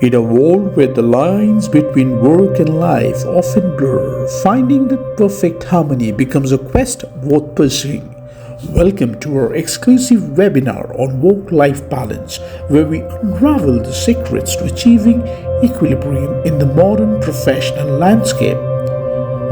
In a world where the lines between work and life often blur, finding the perfect harmony becomes a quest worth pursuing. Welcome to our exclusive webinar on work life balance, where we unravel the secrets to achieving equilibrium in the modern professional landscape.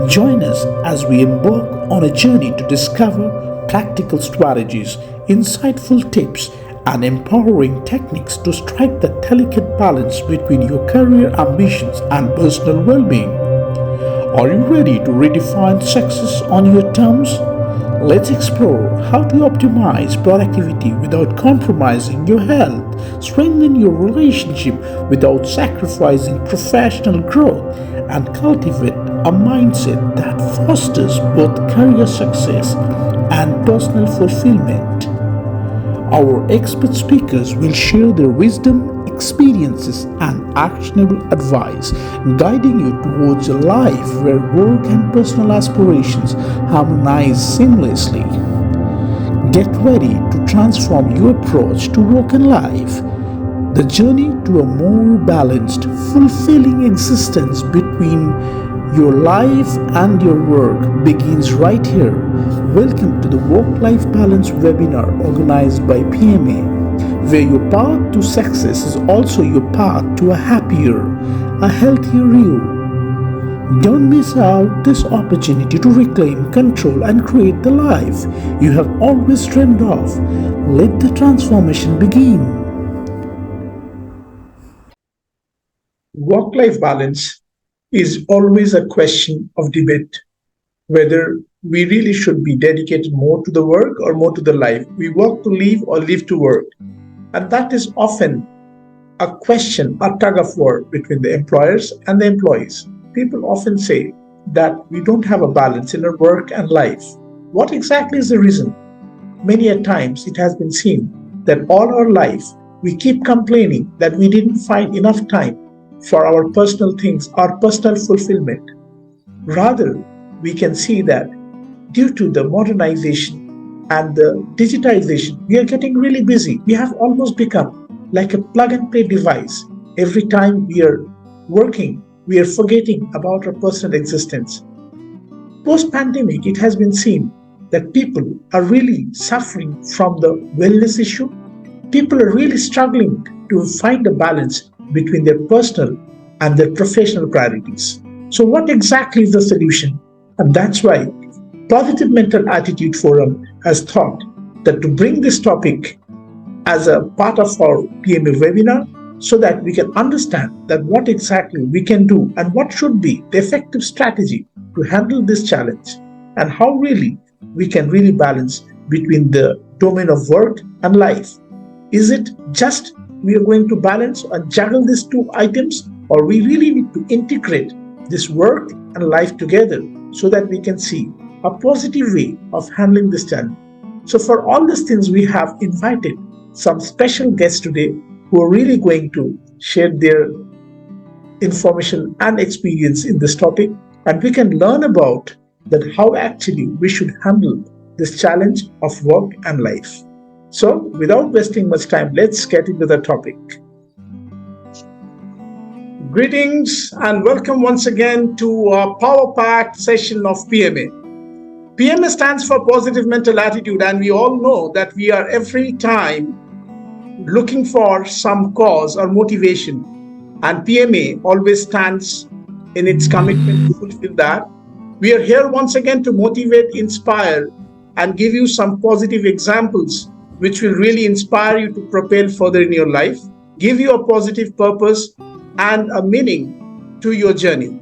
Join us as we embark on a journey to discover practical strategies, insightful tips, and empowering techniques to strike the delicate balance between your career ambitions and personal well being. Are you ready to redefine success on your terms? Let's explore how to optimize productivity without compromising your health, strengthen your relationship without sacrificing professional growth, and cultivate a mindset that fosters both career success and personal fulfillment. Our expert speakers will share their wisdom, experiences, and actionable advice, guiding you towards a life where work and personal aspirations harmonize seamlessly. Get ready to transform your approach to work and life. The journey to a more balanced, fulfilling existence between your life and your work begins right here. Welcome to the Work-Life Balance webinar organized by PMA, where your path to success is also your path to a happier, a healthier you. Don't miss out this opportunity to reclaim control and create the life you have always dreamed of. Let the transformation begin. Work-life balance is always a question of debate, whether we really should be dedicated more to the work or more to the life. We work to live or live to work. And that is often a question, a tug of war between the employers and the employees. People often say that we don't have a balance in our work and life. What exactly is the reason? Many a times it has been seen that all our life we keep complaining that we didn't find enough time for our personal things, our personal fulfillment. Rather, we can see that due to the modernization and the digitization, we are getting really busy. We have almost become like a plug and play device. Every time we are working, we are forgetting about our personal existence. Post-pandemic, it has been seen that people are really suffering from the wellness issue. People are really struggling to find a balance between their personal and their professional priorities. So what exactly is the solution? And that's why Positive Mental Attitude Forum has thought that to bring this topic as a part of our PMA webinar so that we can understand that what exactly we can do and what should be the effective strategy to handle this challenge and how really we can really balance between the domain of work and life. Is it just we are going to balance and juggle these two items, or we really need to integrate this work and life together so that we can see a positive way of handling this challenge? So for all these things, we have invited some special guests today who are really going to share their information and experience in this topic, and we can learn about that how actually we should handle this challenge of work and life. So without wasting much time, let's get into the topic. Greetings and welcome once again to a power-packed session of PMA. PMA stands for Positive Mental Attitude, and we all know that we are every time looking for some cause or motivation, and PMA always stands in its commitment to fulfill that. We are here once again to motivate, inspire, and give you some positive examples which will really inspire you to propel further in your life, give you a positive purpose and a meaning to your journey.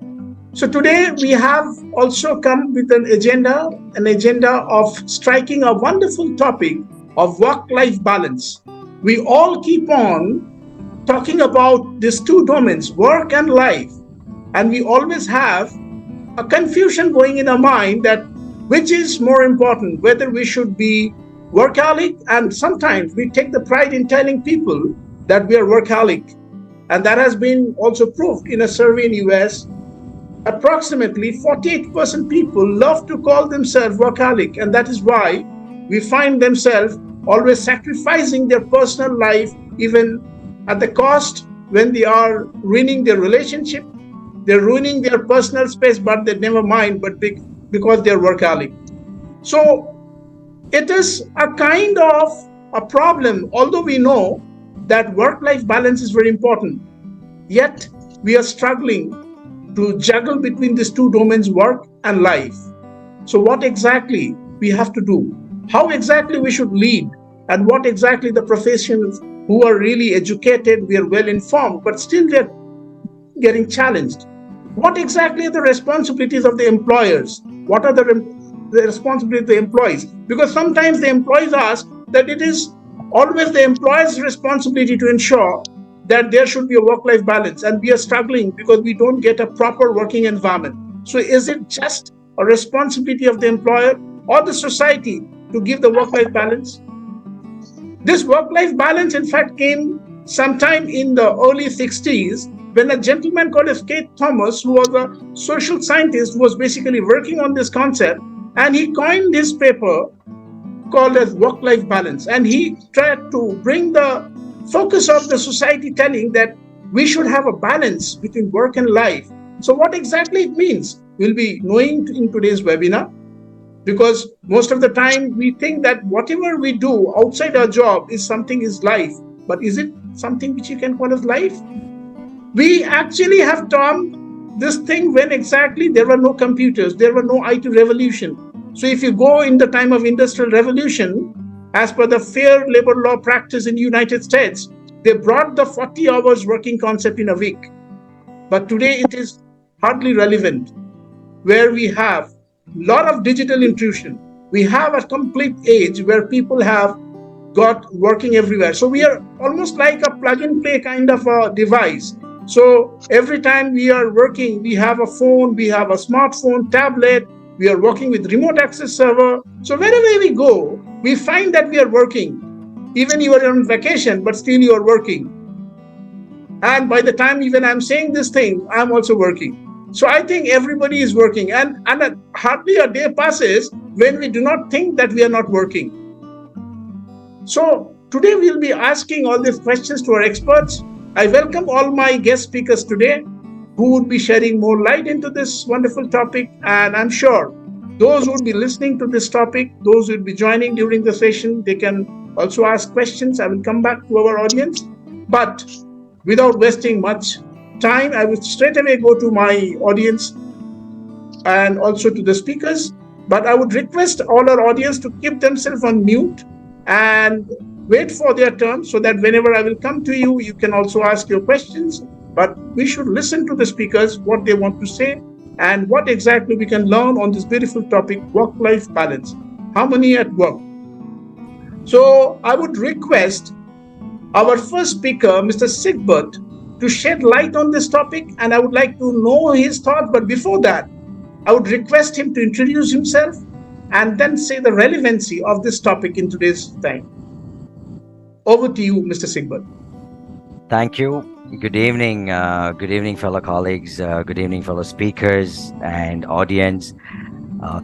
So today we have also come with an agenda of striking a wonderful topic of work-life balance. We all keep on talking about these two domains, work and life, and we always have a confusion going in our mind that which is more important, whether we should be workaholic, and sometimes we take the pride in telling people that we are workaholic. And that has been also proved in a survey in US. Approximately 48% people love to call themselves workaholic, and that is why we find themselves always sacrificing their personal life even at the cost when they are ruining their relationship, they're ruining their personal space, but they never mind, but because they're workaholic. So it is a kind of a problem, although we know that work-life balance is very important, yet we are struggling to juggle between these two domains, work and life. So what exactly we have to do, how exactly we should lead, and what exactly the professionals who are really educated, we are well informed, but still they're getting challenged. What exactly are the responsibilities of the employers? What are the responsibilities of the employees? Because sometimes the employees ask that it is always the employer's responsibility to ensure that there should be a work-life balance, and we are struggling because we don't get a proper working environment. So is it just a responsibility of the employer or the society to give the work-life balance? This work-life balance, in fact, came sometime in the early 60s when a gentleman called Kate Thomas, who was a social scientist, was basically working on this concept, and he coined this paper called as work-life balance. And he tried to bring the focus of the society, telling that we should have a balance between work and life. So what exactly it means, we'll be knowing in today's webinar, because most of the time we think that whatever we do outside our job is something is life. But is it something which you can call as life? We actually have termed this thing when exactly there were no computers, there were no IT revolution. So if you go in the time of industrial revolution, as per the fair labor law practice in the United States, they brought the 40 hours working concept in a week. But today it is hardly relevant, where we have a lot of digital intrusion. We have a complete age where people have got working everywhere. So we are almost like a plug and play kind of a device. So every time we are working, we have a phone, we have a smartphone, tablet, we are working with remote access server. So wherever we go, we find that we are working. Even you are on vacation, but still you are working. And by the time even I'm saying this thing, I'm also working. So I think everybody is working, and hardly a day passes when we do not think that we are not working. So today we'll be asking all these questions to our experts. I welcome all my guest speakers today who would be sharing more light into this wonderful topic. And I'm sure those who would be listening to this topic, those who would be joining during the session, they can also ask questions. I will come back to our audience. But without wasting much time, I will straight away go to my audience and also to the speakers. But I would request all our audience to keep themselves on mute and wait for their turn, so that whenever I will come to you, you can also ask your questions. But we should listen to the speakers, what they want to say, and what exactly we can learn on this beautiful topic, work-life balance, harmony at work. So I would request our first speaker, Mr. Sigbert, to shed light on this topic, and I would like to know his thoughts. But before that, I would request him to introduce himself and then say the relevancy of this topic in today's time. Over to you, Mr. Sigbert. Thank you. Good evening, fellow colleagues. Good evening, fellow speakers and audience.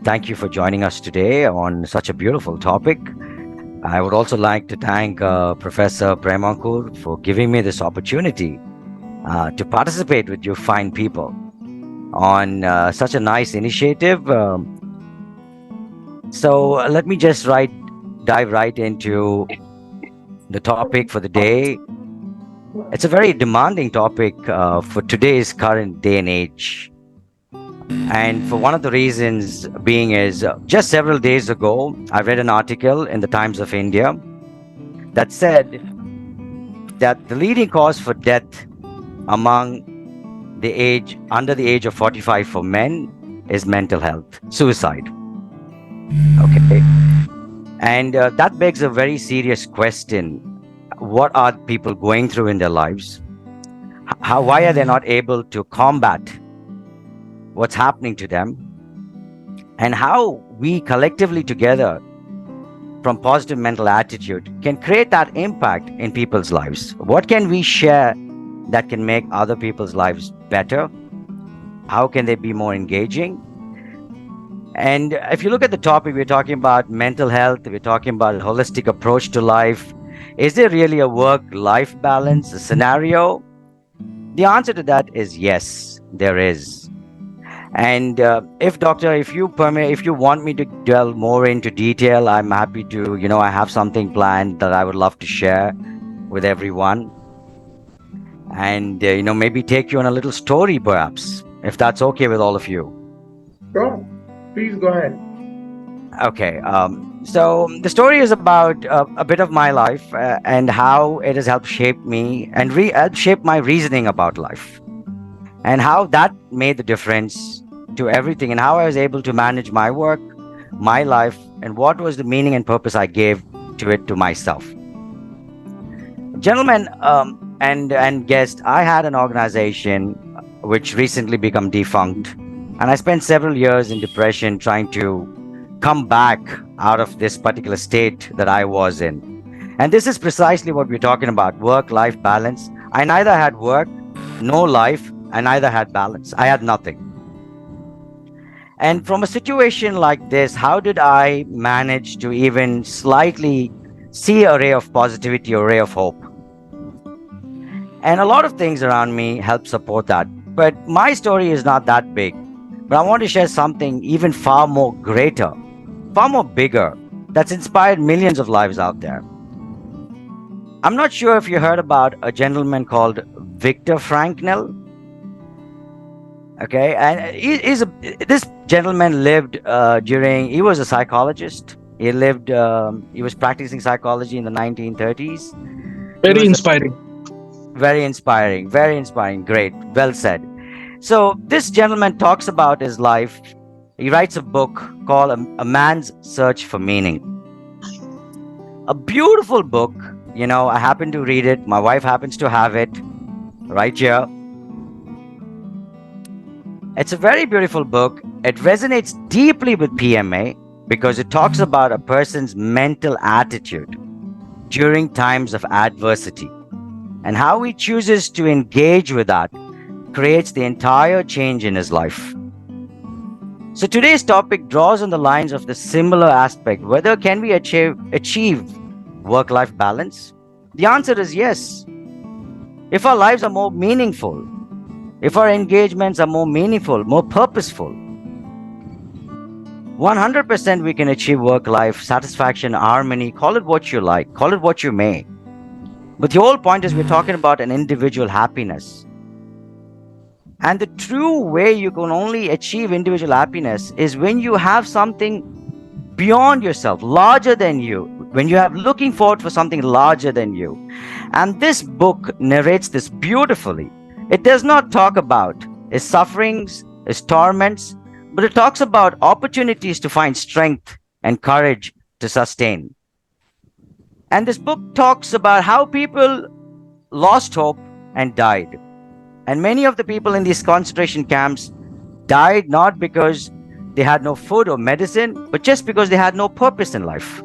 Thank you for joining us today on such a beautiful topic. I would also like to thank Professor Premankur for giving me this opportunity to participate with you fine people on such a nice initiative. So let me just dive right into the topic for the day. It's a very demanding topic for today's current day and age. And for one of the reasons being is just several days ago, I read an article in the Times of India that said that the leading cause for death among under the age of 45 for men is mental health, suicide. Okay. And that begs a very serious question. What are people going through in their lives? Why are they not able to combat what's happening to them? And how we collectively together, from positive mental attitude, can create that impact in people's lives? What can we share that can make other people's lives better? How can they be more engaging? And if you look at the topic, we're talking about mental health, we're talking about a holistic approach to life. Is there really a work-life balance, a scenario? The answer to that is yes, there is. And if doctor, if you permit, if you want me to delve more into detail, I'm happy to. I have something planned that I would love to share with everyone, and maybe take you on a little story, perhaps, if that's okay with all of you. Sure. Please go ahead. Okay. So the story is about a bit of my life and how it has helped shape me and helped shape my reasoning about life, and how that made the difference to everything, and how I was able to manage my work, my life, and what was the meaning and purpose I gave to it to myself. Gentlemen, and guests, I had an organization which recently become defunct, and I spent several years in depression trying to come back out of this particular state that I was in. And this is precisely what we're talking about: work life balance. I neither had work, no life, I neither had balance. I had nothing. And from a situation like this, how did I manage to even slightly see a ray of positivity, a ray of hope? And a lot of things around me help support that. But my story is not that big. But I want to share something even far more greater, far more bigger, that's inspired millions of lives out there. I'm not sure if you heard about a gentleman called Viktor Frankl. Okay, and this gentleman lived he was a psychologist. He was practicing psychology in the 1930s. He Very was inspiring. very inspiring, great, well said. So this gentleman talks about his life. He writes a book called A Man's Search for Meaning. A beautiful book. I happen to read it. My wife happens to have it right here. It's a very beautiful book. It resonates deeply with PMA because it talks about a person's mental attitude during times of adversity, and how he chooses to engage with that creates the entire change in his life. So today's topic draws on the lines of the similar aspect: whether can we achieve work-life balance? The answer is yes. If our lives are more meaningful, if our engagements are more meaningful, more purposeful, 100% we can achieve work-life satisfaction, harmony, call it what you like, call it what you may. But the whole point is we're talking about an individual happiness. And the true way you can only achieve individual happiness is when you have something beyond yourself, larger than you, when you have looking forward for something larger than you. And this book narrates this beautifully. It does not talk about his sufferings, his torments, but it talks about opportunities to find strength and courage to sustain. And this book talks about how people lost hope and died. And many of the people in these concentration camps died not because they had no food or medicine, but just because they had no purpose in life.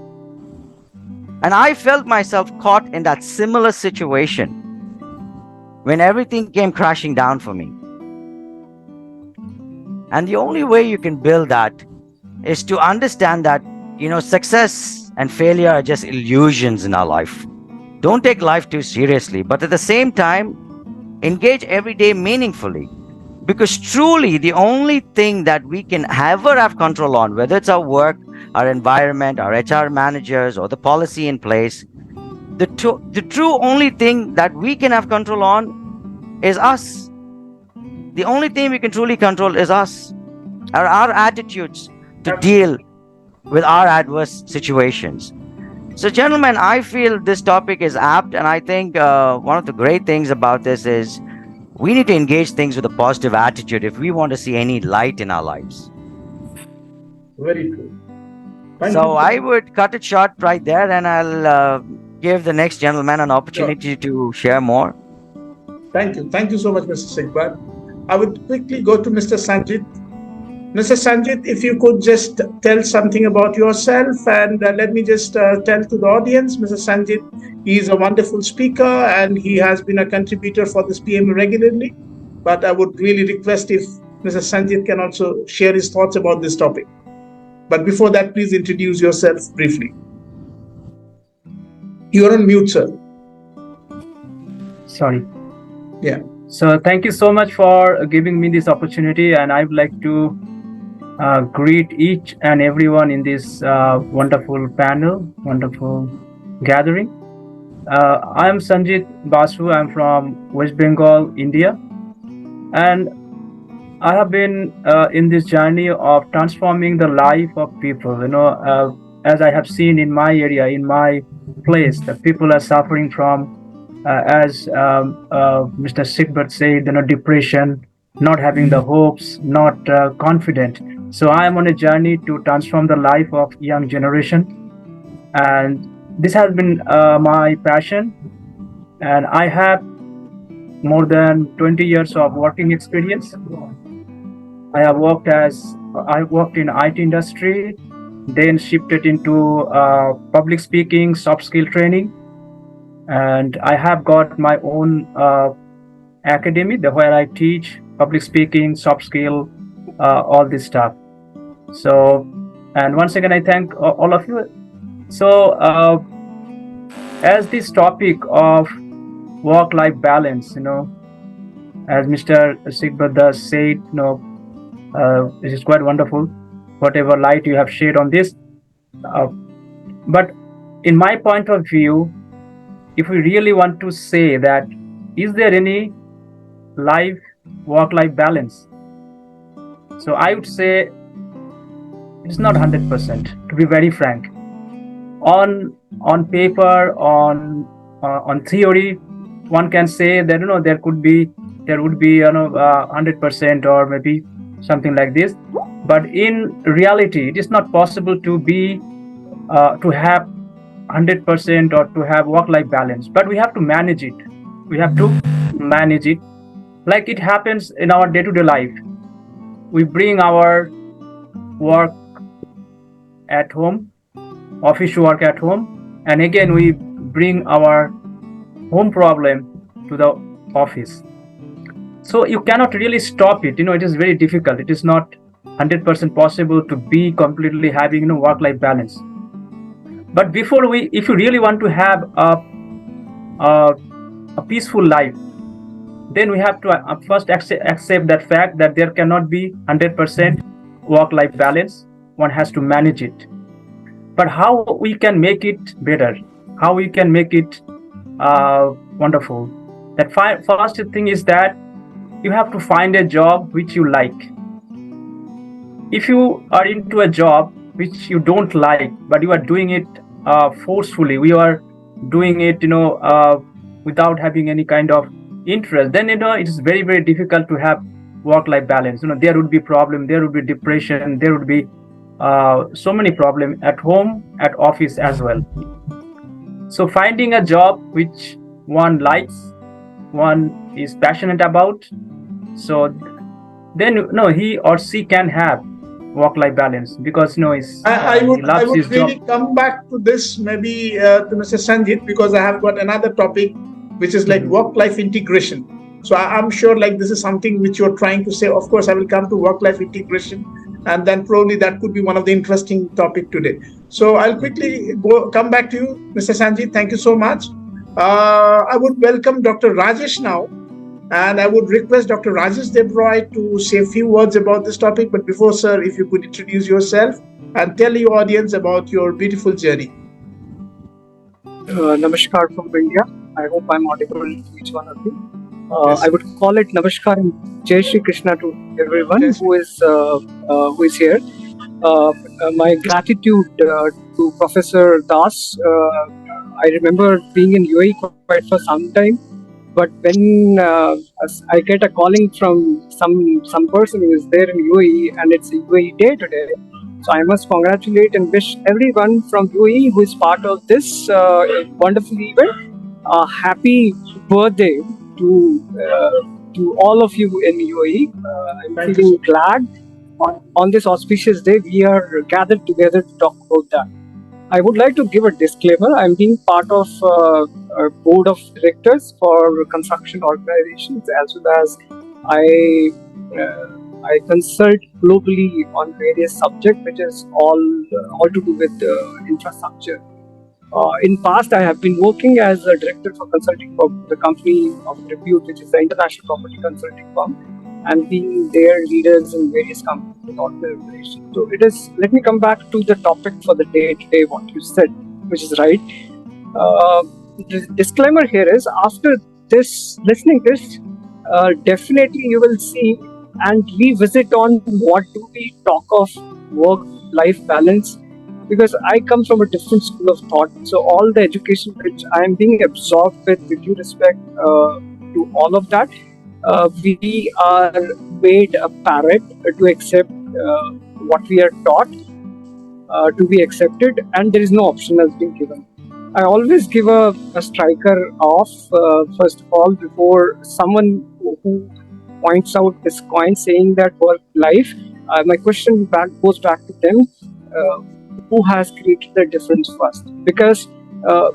And I felt myself caught in that similar situation when everything came crashing down for me. And the only way you can build that is to understand that, success and failure are just illusions in our life. Don't take life too seriously, but at the same time, engage every day meaningfully. Because truly, the only thing that we can ever have control on, whether it's our work, our environment, our HR managers, or the policy in place, the true only thing that we can have control on is us. The only thing we can truly control is us, our attitudes to deal with our adverse situations. So, gentlemen, I feel this topic is apt, and I think one of the great things about this is we need to engage things with a positive attitude if we want to see any light in our lives. Very true. Thank you So, so I much. would cut it short right there, and I'll give the next gentleman an Sure. opportunity to share more. Thank you. Thank you so much, Mr. Sigbat. I would quickly go to Mr. Sanjit. Mr. Sanjit, if you could just tell something about yourself, and let me just tell to the audience, Mr. Sanjit, he is a wonderful speaker and he has been a contributor for this PM regularly. But I would really request if Mr. Sanjit can also share his thoughts about this topic. But before that, please introduce yourself briefly. You're on mute, sir. Sorry. Yeah. So thank you so much for giving me this opportunity, and I would like to greet each and everyone in this wonderful panel, wonderful gathering. I am Sanjit Basu. I'm from West Bengal, India, and I have been in this journey of transforming the life of people. As I have seen in my area, in my place, that people are suffering from, as Mr. Sigbert said, depression, not having the hopes, not confident. So I am on a journey to transform the life of young generation, and this has been my passion. And I have more than 20 years of working experience. I worked in IT industry, then shifted into public speaking, soft skill training, and I have got my own academy where I teach public speaking, soft skill, all this stuff. So, and once again, I thank all of you. So, as this topic of work-life balance, as Mr. Sigbada said, this is quite wonderful. Whatever light you have shed on this, uh, but in my point of view, if we really want to say that, is there any life work-life balance? So I would say it's not 100%. To be very frank, on paper, on theory, one can say that there would be 100% or maybe something like this, but in reality, it is not possible to have 100% or to have work-life balance. But we have to manage it. We have to manage it, like it happens in our day-to-day life. We bring our work at home, office work at home, and again we bring our home problem to the office. So you cannot really stop it. It is very difficult. It is not 100% possible to be completely having work-life balance. But if you really want to have a peaceful life, then we have to first accept that fact that there cannot be 100% work-life balance. One has to manage it. But how we can make it better? How we can make it wonderful? That first thing is that you have to find a job which you like. If you are into a job which you don't like, but you are doing it forcefully, we are doing it, without having any kind of interest, then it is very, very difficult to have work-life balance. There would be problem, there would be depression, there would be so many problems at home, at office as well. So finding a job which one likes, one is passionate about, so then he or she can have work-life balance, because he I loves would his really job. come back to this maybe to Mr. Sanjit, because I have got another topic which is like Mhm. work-life integration. So I'm sure like this is something which you're trying to say. Of course, I will come to work-life integration, and then probably that could be one of the interesting topic today. So I'll quickly come back to you, Mr. Sanjit. Thank you so much. I would welcome Dr. Rajesh now, and I would request Dr. Rajesh Debroy to say a few words about this topic. But before, sir, if you could introduce yourself and tell your audience about your beautiful journey. Namaskar from India. I hope I'm audible to each one of you. Yes. I would call it Namaskar and Jai Shri Krishna to everyone Yes. who is here. My gratitude to Professor Das. I remember being in UAE quite for some time, but when as I get a calling from some person who is there in UAE and it's a UAE day today, so I must congratulate and wish everyone from UAE who is part of this wonderful event a happy birthday to to all of you in UAE. I'm Thank you, feeling sir. glad on this auspicious day we are gathered together to talk about that. I would like to give a disclaimer. I'm being part of a board of directors for construction organizations, as well as I consult globally on various subjects, which is all to do with infrastructure. In past, I have been working as a director for consulting for the company of repute, which is the international property consulting firm, and being their leaders in various companies, organizations. So it is. Let me come back to the topic for the day today. What you said, which is right. Uh, the disclaimer here is after this, listening this, definitely you will see and revisit on what do we talk of work-life balance, because I come from a different school of thought. So all the education which I am being absorbed with due respect to all of that, we are made a parrot to accept what we are taught to be accepted, and there is no option has been given. I always give a striker off first of all before someone who points out this coin saying that work life. My question goes back to them. Uh, who has created the difference first? Because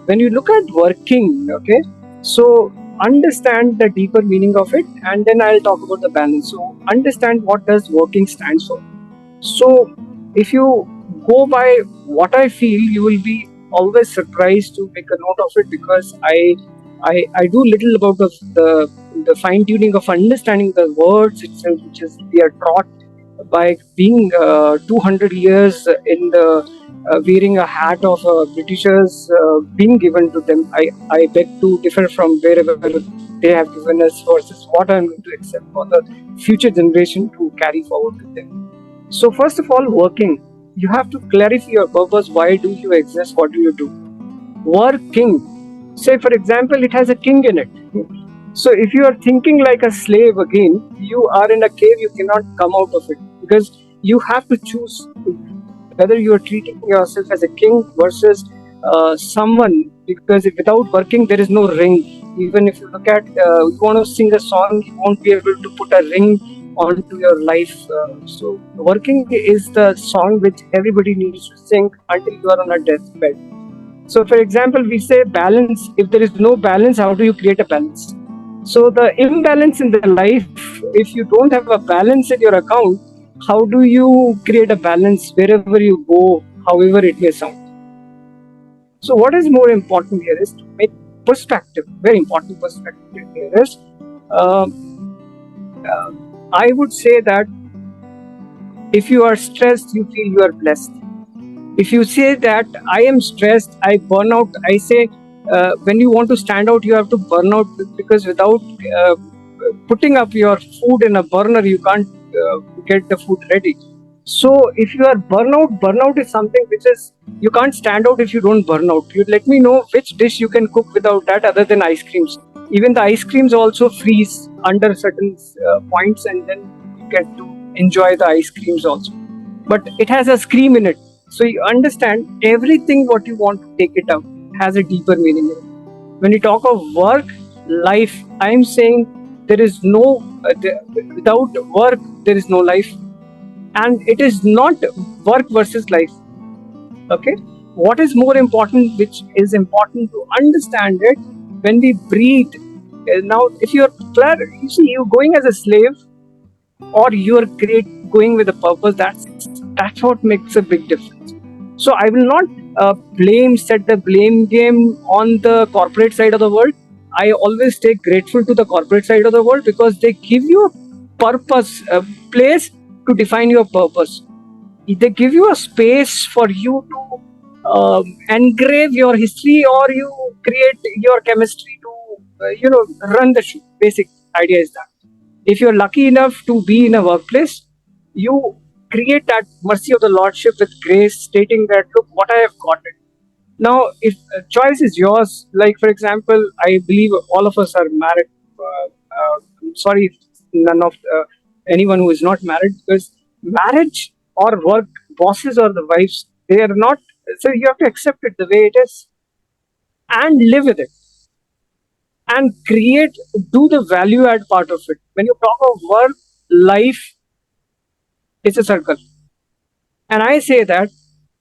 when you look at working, okay, so understand the deeper meaning of it, and then I'll talk about the balance. So understand what does working stands for. So if you go by what I feel, you will be always surprised to make a note of it, because I do little about the fine tuning of understanding the words itself, which is we are taught by being 200 years in the wearing a hat of Britishers being given to them. I beg to differ from wherever they have given us versus what I'm going to accept for the future generation to carry forward with them. So first of all, working, you have to clarify your purpose. Why do you exist? What do you do? Working. Say for example, it has a king in it. So if you are thinking like a slave again, you are in a cave, you cannot come out of it, because you have to choose whether you are treating yourself as a king versus someone, because without working there is no ring. Even if you look at you want to sing a song, you won't be able to put a ring onto your life. So working is the song which everybody needs to sing until you are on a deathbed. So for example, we say balance. If there is no balance, how do you create a balance? So the imbalance in the life, if you don't have a balance in your account, how do you create a balance wherever you go, however it may sound? So what is more important here is to make perspective. Very important perspective here is, uh, uh, I would say that if you are stressed, you feel you are blessed. If you say that I am stressed, I burn out, I say when you want to stand out, you have to burn out, because without putting up your food in a burner, you can't get the food ready. So if you are burnout is something which is, you can't stand out if you don't burn out. You let me know which dish you can cook without that other than ice creams. Even the ice creams also freeze under certain points, and then you get to enjoy the ice creams also. But it has a scream in it. So you understand everything what you want to take it out has a deeper meaning in it. When you talk of work, life, I am saying there is no, without work, there is no life. And it is not work versus life. Okay? What is more important, which is important to understand it, when we breathe. Now, if you're clear, you see, you going as a slave, or you're going with a purpose, that's what makes a big difference. So I will not set the blame game on the corporate side of the world. I always stay grateful to the corporate side of the world, because they give you a purpose, a place to define your purpose. They give you a space for you to engrave your history, or you create your chemistry to run the show. Basic idea is that if you're lucky enough to be in a workplace, you create that mercy of the Lordship with grace, stating that, look, what I have got it. Now, if choice is yours, like for example, I believe all of us are married. Sorry, if none of anyone who is not married, because marriage or work, bosses or the wives, they are not. So you have to accept it the way it is and live with it, and do the value add part of it. When you talk of work, life, it's a circle. And I say that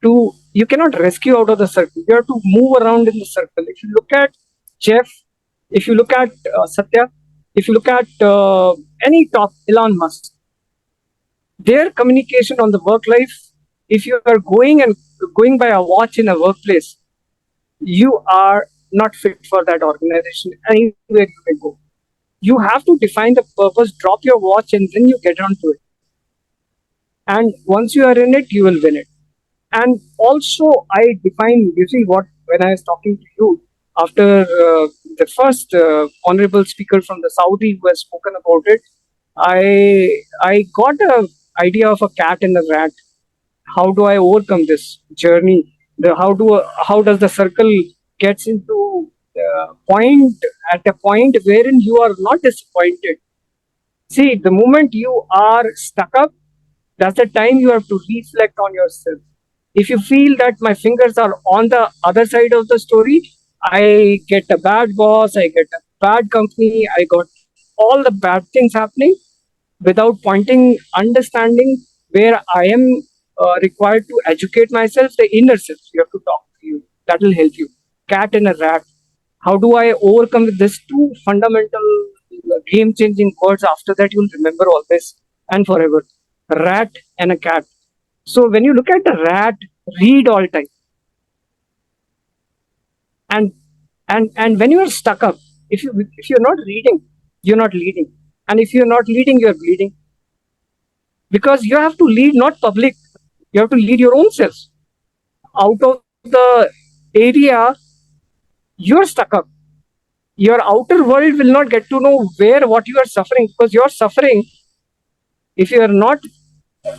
you cannot rescue out of the circle. You have to move around in the circle. If you look at Jeff, if you look at Satya, if you look at any top, Elon Musk, their communication on the work life, if you are going by a watch in a workplace, you are not fit for that organization anywhere you may go. You have to define the purpose, drop your watch, and then you get onto it. And once you are in it, you will win it. And also, I define, you see what, when I was talking to you after the first honorable speaker from the Saudi who has spoken about it, I got a idea of a cat and a rat. How do I overcome this journey? How does the circle gets into point at a point wherein you are not disappointed? See, the moment you are stuck up, that's the time you have to reflect on yourself. If you feel that my fingers are on the other side of the story, I get a bad boss, I get a bad company, I got all the bad things happening without pointing, understanding where I am required to educate myself, the inner self. You have to talk to you. That will help you. Cat and a rat. How do I overcome these two fundamental game changing words? After that, you'll remember always and forever. Rat and a cat. So when you look at the rat, read all time. And and when you are stuck up, if you're not reading, you're not leading. And if you're not leading, you're bleeding. Because you have to lead not public, you have to lead your own self. Out of the area you're stuck up, your outer world will not get to know where what you are suffering, because you're suffering. If you are not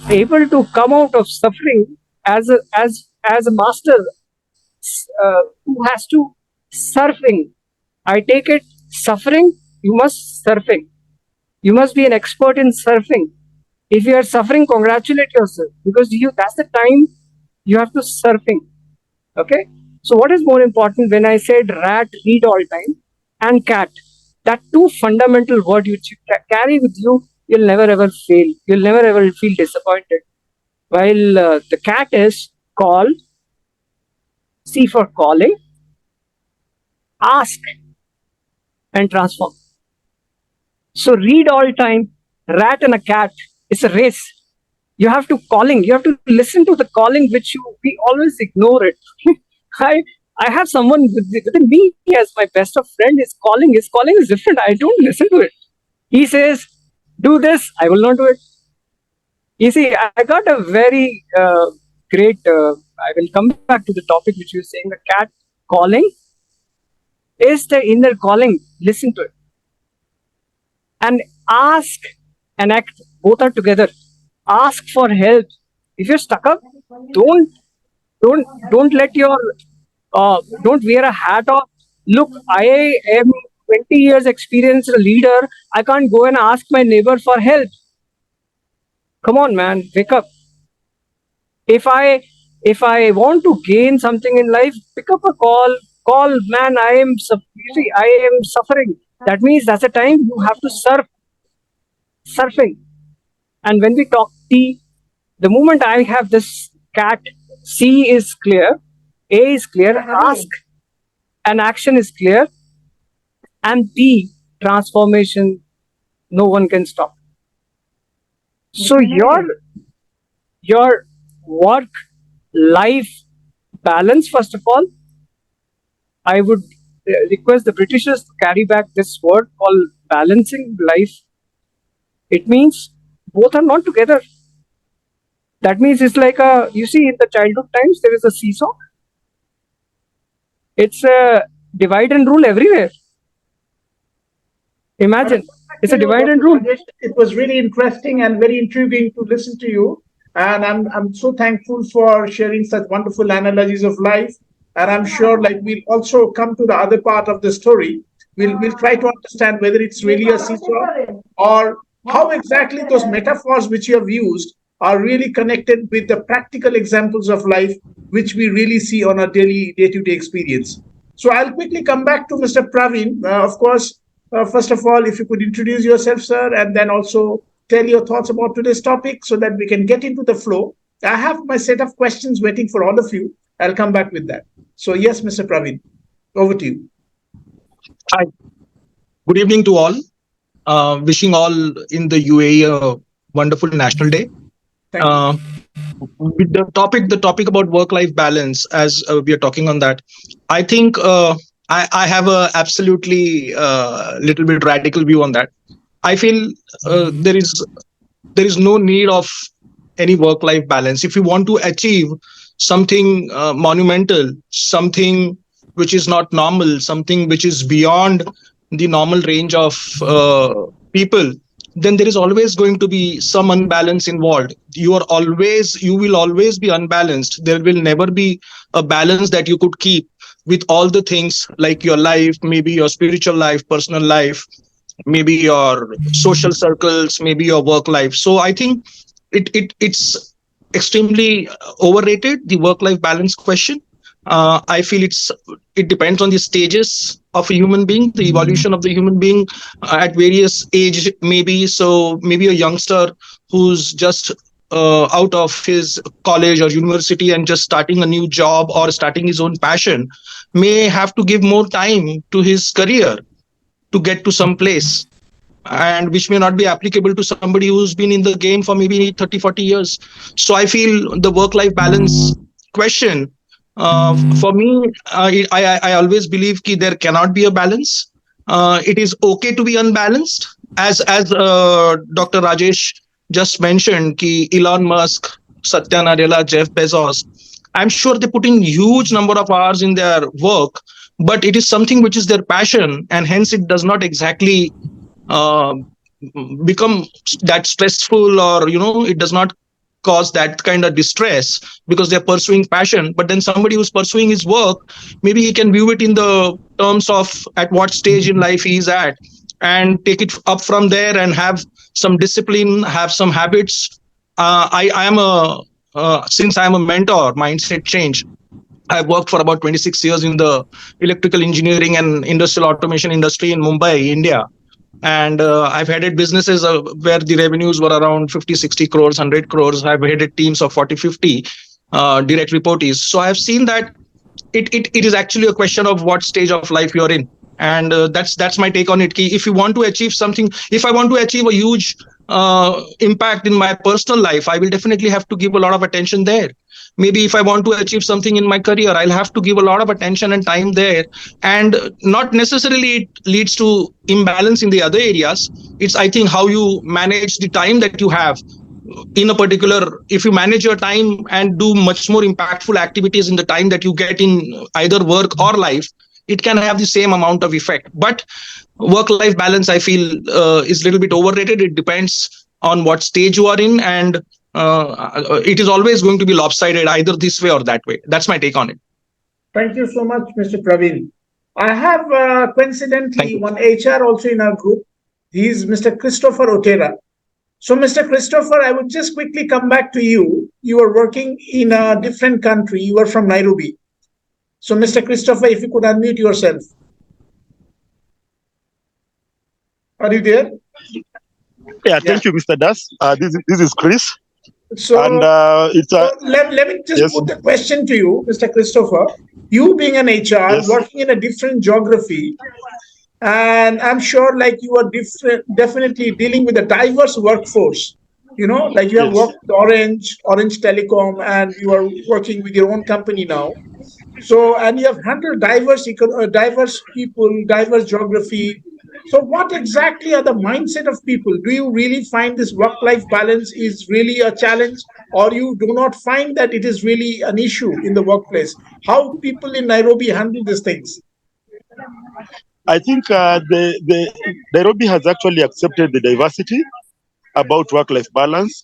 able to come out of suffering as a master who has to surfing, I take it, suffering, you must surfing, you must be an expert in surfing. If you are suffering, congratulate yourself, because you, that's the time you have to surfing. Okay, so what is more important? When I said rat, read all time, and cat, that two fundamental word which you carry with you, you'll never ever fail, you'll never ever feel disappointed. While the cat is call, C for calling, ask, and transform. So read all time, rat and a cat, it's a race. You have to calling, you have to listen to the calling which we always ignore it. i I have someone within me as my best of friend. His calling is different, I don't listen to it. He says, do this, I will not do it. You see, I got a very great I will come back to the topic which you were saying, the cat calling is the inner calling. Listen to it and ask and act, both are together. Ask for help. If you're stuck up, don't don't let your don't wear a hat of, look, I am 20 years experienced leader, I can't go and ask my neighbor for help. Come on, man, wake up. If I want to gain something in life, pick up a call, man, I am suffering. That means that's the time you have to surfing. And when we talk T, the moment I have this cat, C is clear, A is clear, ask and action is clear, and T, transformation, no one can stop. So your work life balance, first of all, I would request the Britishers to carry back this word called balancing life. It means both are not together. That means it's like you see, in the childhood times, there is a seesaw. It's a divide and rule everywhere. Imagine, it's a divide and rule. It was really interesting and very intriguing to listen to you. And I'm so thankful for sharing such wonderful analogies of life. And I'm sure like we'll also come to the other part of the story. We'll try to understand whether it's really a seesaw or how exactly those metaphors which you have used are really connected with the practical examples of life which we really see on our daily day-to-day experience. So I'll quickly come back to Mr. Praveen. Of course, first of all, if you could introduce yourself, sir, and then also tell your thoughts about today's topic so that we can get into the flow. I have my set of questions waiting for all of you. I'll come back with that. So yes, Mr. Praveen, over to you. Hi. Good evening to all. Wishing all in the UAE a wonderful National Day. With the topic about work-life balance, as we are talking on that, I think I have a absolutely little bit radical view on that. I feel there is no need of any work life balance. If you want to achieve something monumental, something which is not normal, something which is beyond the normal range of people, then there is always going to be some unbalance involved. You will always be unbalanced. There will never be a balance that you could keep with all the things, like your life, maybe your spiritual life, personal life, maybe your social circles, maybe your work life. So I think it's extremely overrated, the work life balance question. I feel it depends on the stages of a human being, the evolution of the human being at various age, maybe. So maybe a youngster who's just out of his college or university and just starting a new job or starting his own passion may have to give more time to his career to get to some place, and which may not be applicable to somebody who's been in the game for maybe 30-40 years. So I feel the work life balance question, for me, I always believe that there cannot be a balance. It is okay to be unbalanced, as Dr. Rajesh just mentioned, ki Elon Musk, Satya Nadella, Jeff Bezos, I'm sure they put in huge number of hours in their work, but it is something which is their passion, and hence it does not exactly uh, become that stressful, or it does not cause that kind of distress because they're pursuing passion. But then somebody who's pursuing his work, maybe he can view it in the terms of at what stage in life he is at, and take it up from there and have some discipline, have some habits. I am a Since I am a mentor, mindset change, I've worked for about 26 years in the electrical engineering and industrial automation industry in Mumbai, India. And I've headed businesses where the revenues were around 50, 60 crores, 100 crores. I've headed teams of 40, 50 direct reportees. So I've seen that it is actually a question of what stage of life you're in. And that's my take on it. If you want to achieve something, if I want to achieve a huge impact in my personal life, I will definitely have to give a lot of attention there. Maybe if I want to achieve something in my career, I'll have to give a lot of attention and time there. And not necessarily it leads to imbalance in the other areas. It's, I think, how you manage the time that you have in a particular. If you manage your time and do much more impactful activities in the time that you get in either work or life, it can have the same amount of effect. But work life balance, I feel, is a little bit overrated. It depends on what stage you are in, and it is always going to be lopsided either this way or that way. That's my take on it. Thank you so much, Mr. Praveen. I have Thank coincidentally you. one HR also in our group. He's Mr. Christopher Otera. So, Mr. Christopher, I would just quickly come back to you. You are working in a different country. You are from Nairobi. So, Mr. Christopher, if you could unmute yourself. Are you there? Yeah, thank you, Mr. Das. This is Chris, So, and it's so let me just yes, put the question to you, Mr. Christopher. You being an HR, yes, working in a different geography, and I'm sure like you are different, definitely dealing with a diverse workforce. Like you have yes, worked with Orange Telecom, and you are working with your own company now. So, and you have handled diverse people, diverse geography. So, what exactly are the mindset of people? Do you really find this work-life balance is really a challenge, or you do not find that it is really an issue in the workplace? How people in Nairobi handle these things? I think the Nairobi has actually accepted the diversity about work-life balance.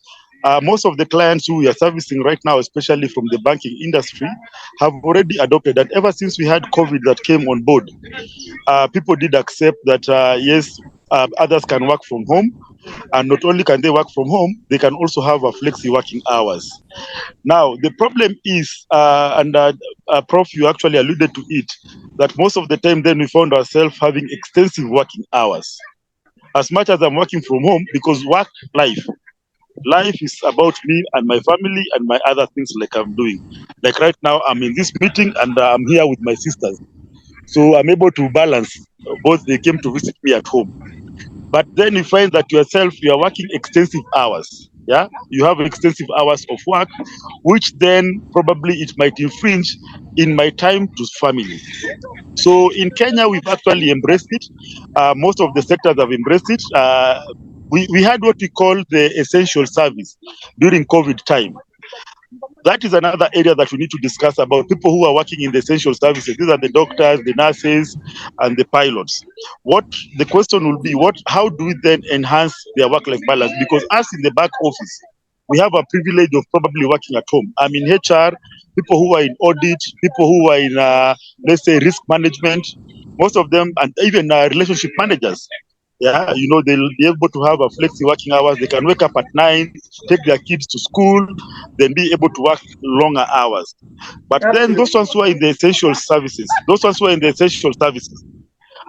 Most of the clients who we are servicing right now, especially from the banking industry, have already adopted. And ever since we had COVID that came on board, people did accept that yes, others can work from home, and not only can they work from home, they can also have a flexi working hours. Now, the problem is, Prof, you actually alluded to it, that most of the time then we found ourselves having extensive working hours. As much as I'm working from home, because life is about me and my family and my other things like I'm doing. Like right now, I'm in this meeting and I'm here with my sisters. So I'm able to balance both. They came to visit me at home. But then you find that yourself, you are working extensive hours. Yeah, you have extensive hours of work, which then probably it might infringe in my time to family. So in Kenya, we've actually embraced it. Most of the sectors have embraced it. We had what we call the essential service during COVID time. That is another area that we need to discuss about people who are working in the essential services. These are the doctors, the nurses, and the pilots. What the question will be, what how do we then enhance their work-life balance? Because us in the back office, we have a privilege of probably working at home. I'm in HR, people who are in audit, people who are in let's say risk management, most of them, and even relationship managers. Yeah, they'll be able to have a flexi working hours. They can wake up at 9, take their kids to school, then be able to work longer hours. But then those ones who are in the essential services,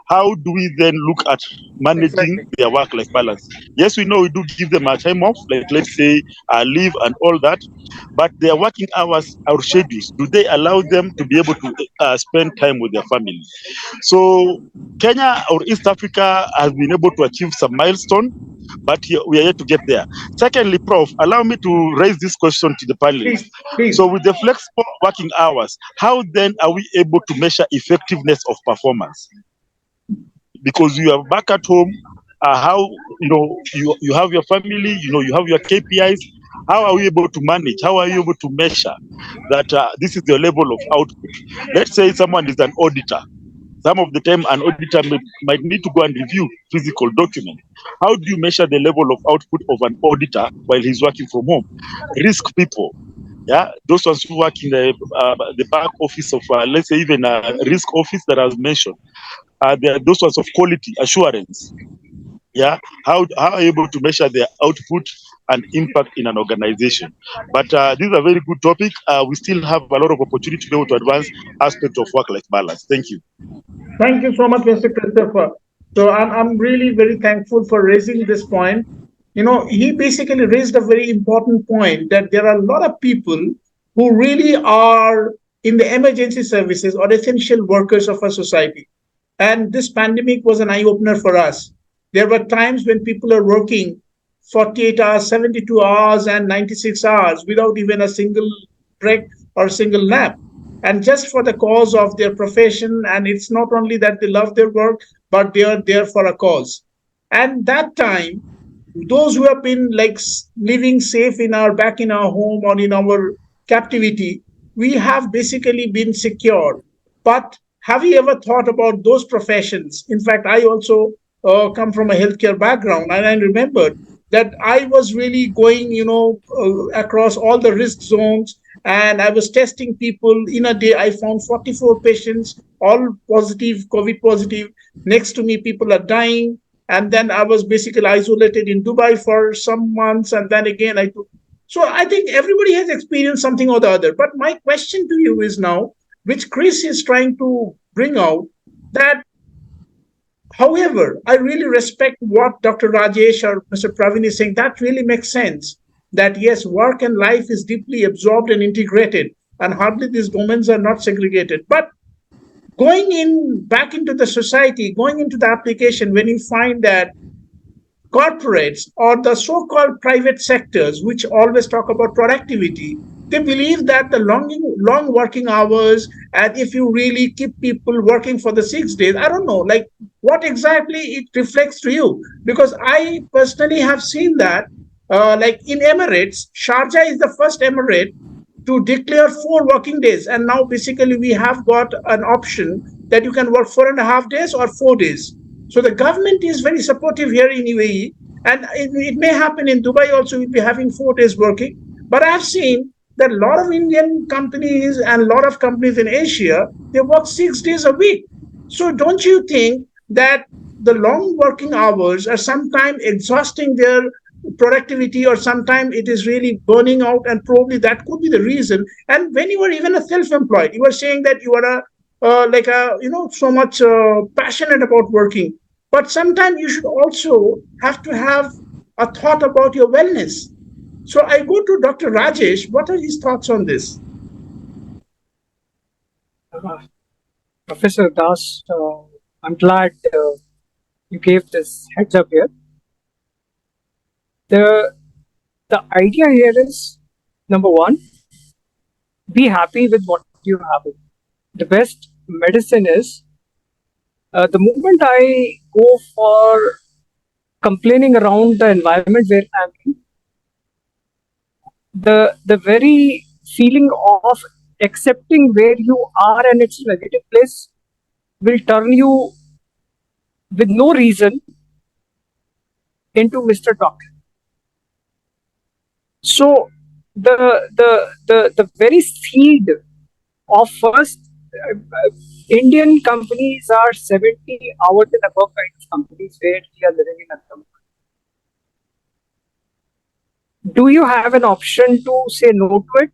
how do we then look at managing Exactly. their work-life balance? Yes, we know we do give them a time off, like let's say leave and all that, but their working hours, our schedules, do they allow them to be able to spend time with their family? So Kenya or East Africa has been able to achieve some milestone, but we are yet to get there. Secondly, Prof, allow me to raise this question to the panelists. Please, please. So with the flexible working hours, how then are we able to measure effectiveness of performance? Because you are back at home, how you have your family, you have your KPIs. How are we able to manage? How are you able to measure that this is the level of output? Let's say someone is an auditor. Some of the time, an auditor might need to go and review physical document. How do you measure the level of output of an auditor while he's working from home? Risk people, yeah, those ones who work in the back office of, let's say, even a risk office that I was mentioned. There are those ones of quality assurance. Yeah, how are you able to measure their output and impact in an organization? But this is a very good topic. We still have a lot of opportunity to be able to advance aspect of work-life balance. Thank you. Thank you so much, Mr. Christopher. So I'm really very thankful for raising this point. He basically raised a very important point that there are a lot of people who really are in the emergency services or essential workers of our society. And this pandemic was an eye opener for us. There were times when people are working 48 hours, 72 hours, and 96 hours without even a single break or a single nap, and just for the cause of their profession. And it's not only that they love their work, but they are there for a cause. And that time, those who have been like living safe in our back in our home or in our captivity, we have basically been secure. But have you ever thought about those professions? In fact, I also come from a healthcare background, and I remembered that I was really going, across all the risk zones, and I was testing people. In a day, I found 44 patients, all positive, COVID positive. Next to me, people are dying. And then I was basically isolated in Dubai for some months, and then again I took. So I think everybody has experienced something or the other. But my question to you is now, which Chris is trying to bring out, that however, I really respect what Dr. Rajesh or Mr. Pravin is saying. That really makes sense. That yes, work and life is deeply absorbed and integrated, and hardly these domains are not segregated. But going in back into the society, going into the application, when you find that corporates or the so-called private sectors, which always talk about productivity, they believe that the long working hours, and if you really keep people working for the 6 days, I don't know, like what exactly it reflects to you. Because I personally have seen that, like in Emirates, Sharjah is the first emirate to declare 4 working days, and now basically we have got an option that you can work 4.5 days or 4 days. So the government is very supportive here in UAE, and it may happen in Dubai also. We'll be having 4 days working. But I've seen that a lot of Indian companies and a lot of companies in Asia, they work 6 days a week. So don't you think that the long working hours are sometimes exhausting their productivity, or sometimes it is really burning out, and probably that could be the reason. And when you are even a self-employed, you are saying that you are a like a so much passionate about working, but sometimes you should also have to have a thought about your wellness. So I go to Dr. Rajesh. What are his thoughts on this? Uh, Professor Das, I'm glad you gave this heads up here. The The idea here is, number one, be happy with what you have. The best medicine is the moment I go for complaining around the environment where I'm in, the very feeling of accepting where you are and its negative place will turn you with no reason into Mr. Doctor. So the very seed of first Indian companies are 70 hours and above kind of companies where we are living in at the moment. Do you have an option to say no to it?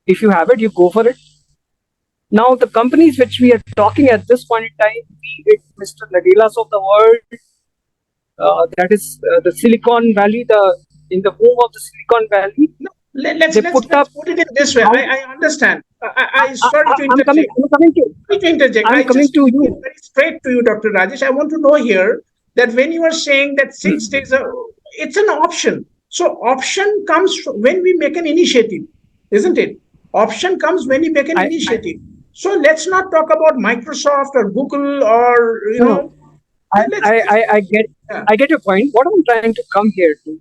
If you have it, you go for it. Now, the companies which we are talking at this point in time, be it Mr. Nadelas of the world, that is the Silicon Valley, in the home of the Silicon Valley, Let's put it in this way. I understand. I sorry to interject. I'm coming to you. Very straight to you, Dr. Rajesh. I want to know here that when you are saying that 6 days, it's an option. So option comes when we make an initiative, isn't it? Option comes when we make an initiative. So let's not talk about Microsoft or Google or know. I get your point. What I'm trying to come here to,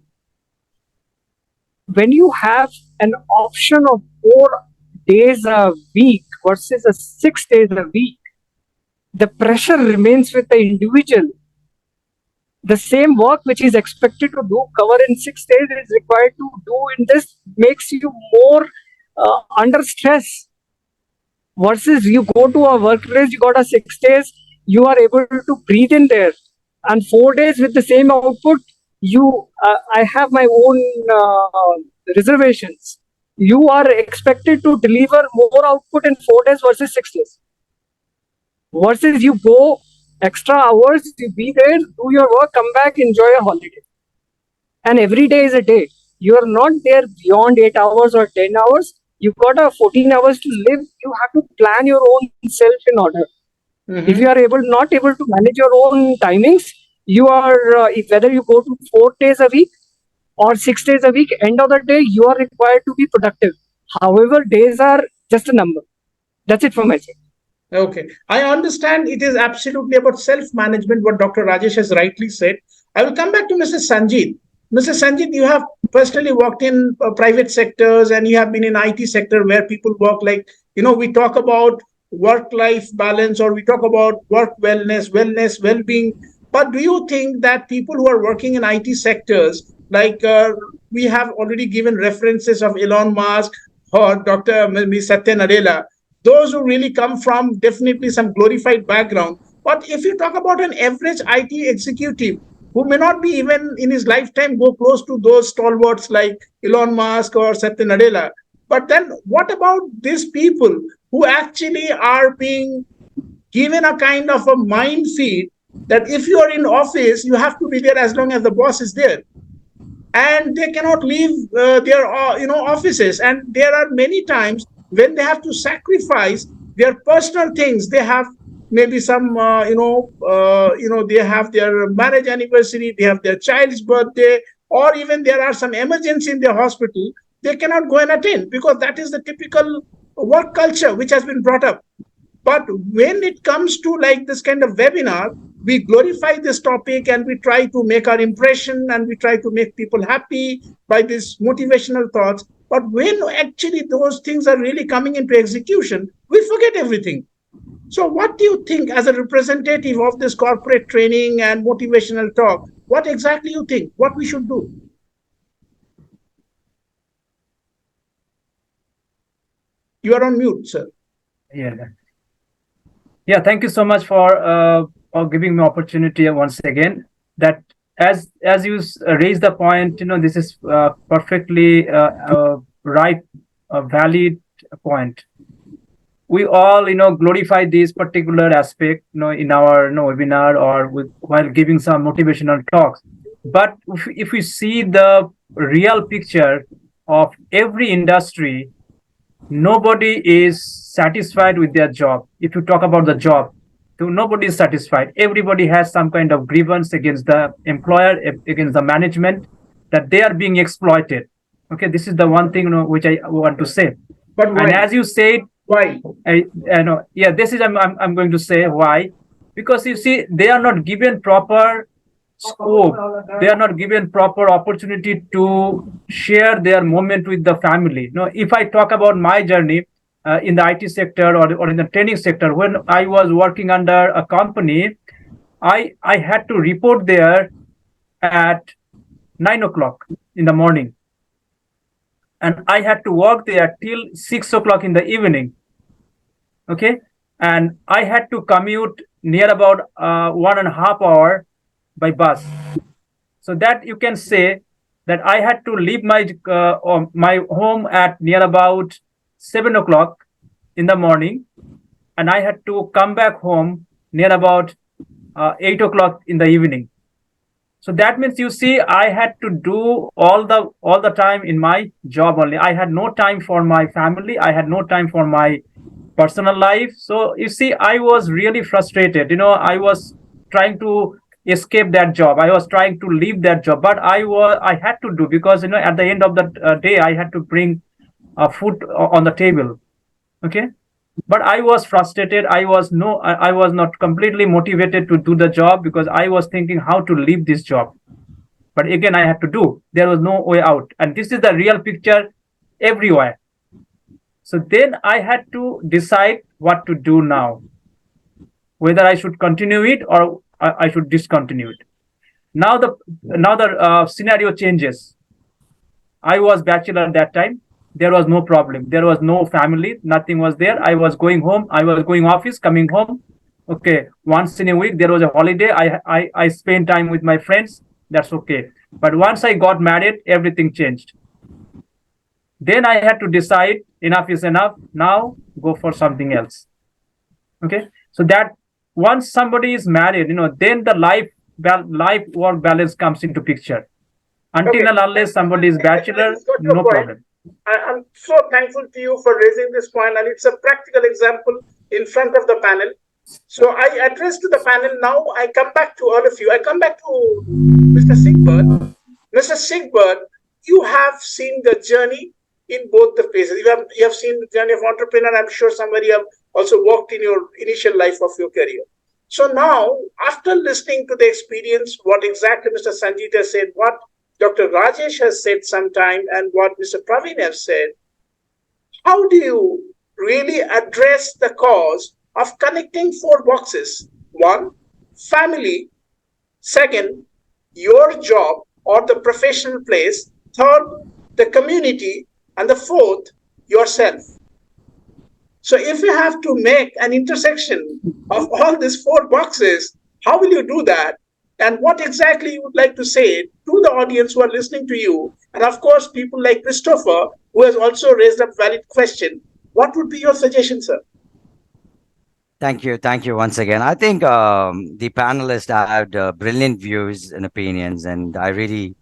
when you have an option of 4 days a week versus 6 days a week, the pressure remains with the individual. The same work which is expected to do cover in 6 days is required to do in this, makes you more under stress. Versus you go to a workplace, you got a 6 days, you are able to breathe in there, and 4 days with the same output, I have my own reservations. You are expected to deliver more output in 4 days versus 6 days. Versus you go extra hours, you be there, do your work, come back, enjoy a holiday. And every day is a day. You are not there beyond 8 hours or 10 hours. You got a 14 hours to live. You have to plan your own self in order. Mm-hmm. If you are not able to manage your own timings, you are whether you go to 4 days a week or 6 days a week, end of the day, you are required to be productive. However, days are just a number. That's it from my side. Okay. I understand it is absolutely about self-management, what Dr. Rajesh has rightly said. I will come back to Mrs. Sanjeev. Mrs. Sanjeev, you have personally worked in private sectors and you have been in IT sector where people work like, we talk about work-life balance or we talk about work wellness, well-being. But do you think that people who are working in IT sectors, like we have already given references of Elon Musk or Dr. Satya Nadella, those who really come from definitely some glorified background. But if you talk about an average IT executive who may not be even in his lifetime go close to those stalwarts like Elon Musk or Satya Nadella, but then what about these people who actually are being given a kind of a mind feed that if you are in office, you have to be there as long as the boss is there. And they cannot leave their offices. And there are many times when they have to sacrifice their personal things. They have maybe some, they have their marriage anniversary, they have their child's birthday, or even there are some emergency in their hospital. They cannot go and attend because that is the typical work culture which has been brought up. But when it comes to like this kind of webinar, we glorify this topic and we try to make our impression and we try to make people happy by these motivational thoughts. But when actually those things are really coming into execution, we forget everything. So what do you think as a representative of this corporate training and motivational talk? What exactly you think? What we should do? You are on mute, sir. Yeah, thank you so much for giving me opportunity once again. That as you raise the point, this is perfectly right, valid point. We all, glorify this particular aspect, in our webinar or while giving some motivational talks. But if we see the real picture of every industry, nobody is satisfied with their job. If you talk about the job, nobody is satisfied. Everybody has some kind of grievance against the employer, against the management. that they are being exploited. Okay, this is the one thing, which I want to say. But And why? as you said, Why? I know, yeah, this is I'm going to say why, because you see, they are not given proper scope. They are not given proper opportunity to share their moment with the family. If I talk about my journey in the IT sector, or in the training sector, when I was working under a company, I had to report there at 9 o'clock in the morning, and I had to work there till 6 o'clock in the evening. Okay, and I had to commute near about 1.5 hour by bus. So that you can say that I had to leave my home at near about 7 o'clock in the morning, and I had to come back home near about 8 o'clock in the evening. So that means, you see, I had to do all the time in my job only. I had no time for my family. I had no time for my personal life. So you see, I was really frustrated. I was trying to escape that job. I was trying to leave that job, but I had to do, because at the end of the day, I had to bring food on the table. Okay, but I was frustrated. I was not completely motivated to do the job, because I was thinking how to leave this job. But again, I had to do. There was no way out, and this is the real picture everywhere. So then I had to decide what to do now, whether I should continue it or I should discontinue it. Now the scenario changes. I was bachelor at that time. There was no problem. There was no family. Nothing was there. I was going home. I was going office, coming home. Okay, once in a week there was a holiday. I spent time with my friends. That's okay. But once I got married, everything changed. Then I had to decide, enough is enough. Now go for something else. Okay, so that once somebody is married, then the life work balance comes into picture. Until Okay. and unless somebody is I bachelor, just got your no point. problem. I'm so thankful to you for raising this point, and it's a practical example in front of the panel. So I address to the panel now. I come back to all of you. I come back to Mr. Sigbert. Mr. Sigbert, you have seen the journey in both the phases. You have seen the journey of entrepreneur. I'm sure somebody have also walked in your initial life of your career. So now, after listening to the experience, what exactly Mr. Sanjita said, what Dr. Rajesh has said sometime, and what Mr. Praveen has said, how do you really address the cause of connecting four boxes? One, family. Second, your job or the professional place. Third, the community. And the fourth, yourself. So if you have to make an intersection of all these four boxes, how will you do that? And what exactly you would like to say to the audience who are listening to you? And of course, people like Christopher, who has also raised a valid question. What would be your suggestion, sir? Thank you once again. I think the panelists had brilliant views and opinions, and I really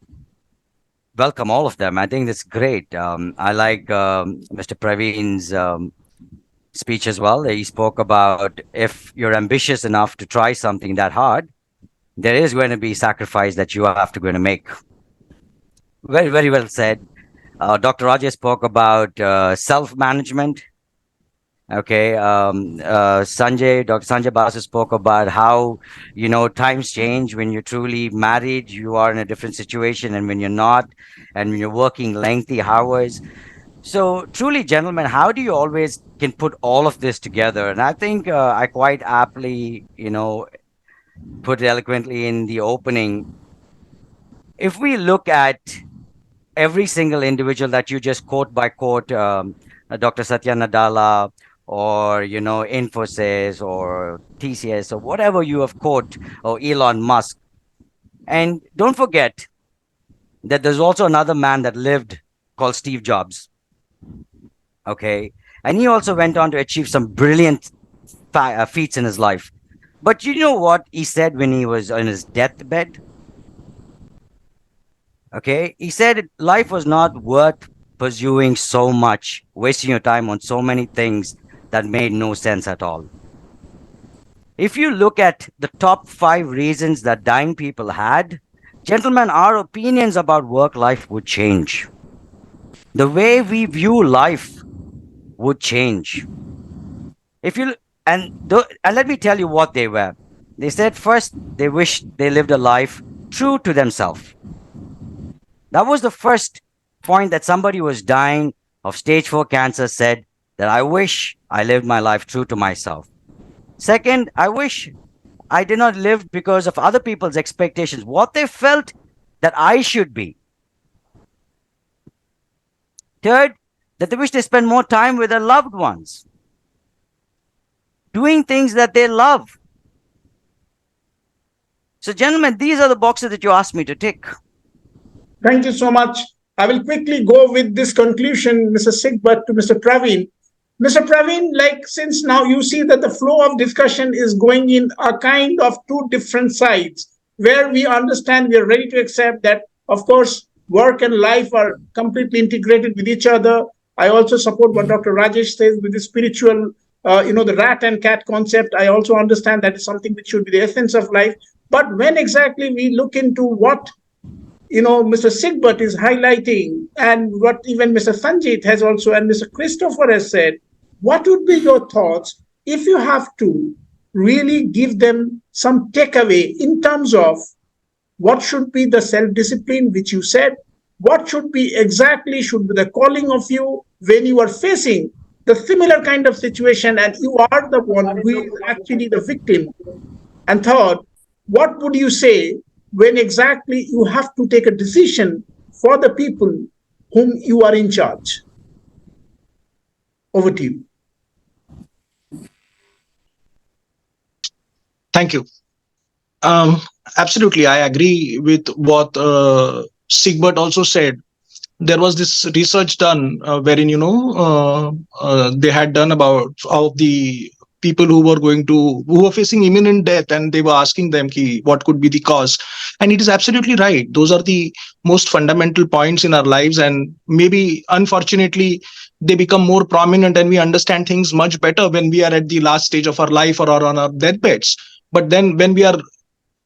welcome all of them. I think that's great. I like Mr. Praveen's speech as well. He spoke about if you're ambitious enough to try something that hard, there is going to be sacrifice that you have to going to make. Very, very well said. Dr. Rajesh spoke about self-management. Okay, Dr. Sanjay Basu spoke about how, times change when you're truly married, you are in a different situation, and when you're not, and when you're working lengthy hours. So, truly, gentlemen, how do you always can put all of this together? And I think I quite aptly, put it eloquently in the opening. If we look at every single individual that you just quote by quote, Dr. Satya Nadella, or Infosys or TCS or whatever you have quote, or Elon Musk, and don't forget that there's also another man that lived called Steve Jobs. Okay, and he also went on to achieve some brilliant feats in his life. But you know what he said when he was on his deathbed? Okay, he said life was not worth pursuing so much, wasting your time on so many things that made no sense at all. If you look at the top 5 reasons that dying people had, Gentlemen, our opinions about work life would change. The way we view life would change. If you and let me tell you what they were. They said first they wished they lived a life true to themselves. That was the first point that somebody who was dying of stage 4 cancer said that I wish I lived my life true to myself. Second, I wish I did not live because of other people's expectations, what they felt that I should be. Third, that they wish they spend more time with their loved ones, doing things that they love. So, gentlemen, these are the boxes that you asked me to tick. Thank you so much. I will quickly go with this conclusion, Mr. Sigbert, to Mr. Praveen. Mr. Praveen, like since now you see that the flow of discussion is going in a kind of two different sides, where we understand we are ready to accept that, of course, work and life are completely integrated with each other. I also support what Dr. Rajesh says with the spiritual, the rat and cat concept. I also understand that is something which should be the essence of life. But when exactly we look into what Mr. Sigbert is highlighting, and what even Mr. Sanjit has also, and Mr. Christopher has said, what would be your thoughts if you have to really give them some takeaway in terms of what should be the self-discipline, which you said, what should be exactly should be the calling of you when you are facing the similar kind of situation and you are the one who is actually the victim. And third, what would you say when exactly you have to take a decision for the people whom you are in charge? Over to you. Thank you. Um, Absolutely, I agree with what Sigbert also said. There was this research done wherein they had done about of the people who were facing imminent death, and they were asking them what could be the cause. And it is absolutely right, those are the most fundamental points in our lives, and maybe unfortunately they become more prominent and we understand things much better when we are at the last stage of our life or on our deathbeds. But then when we are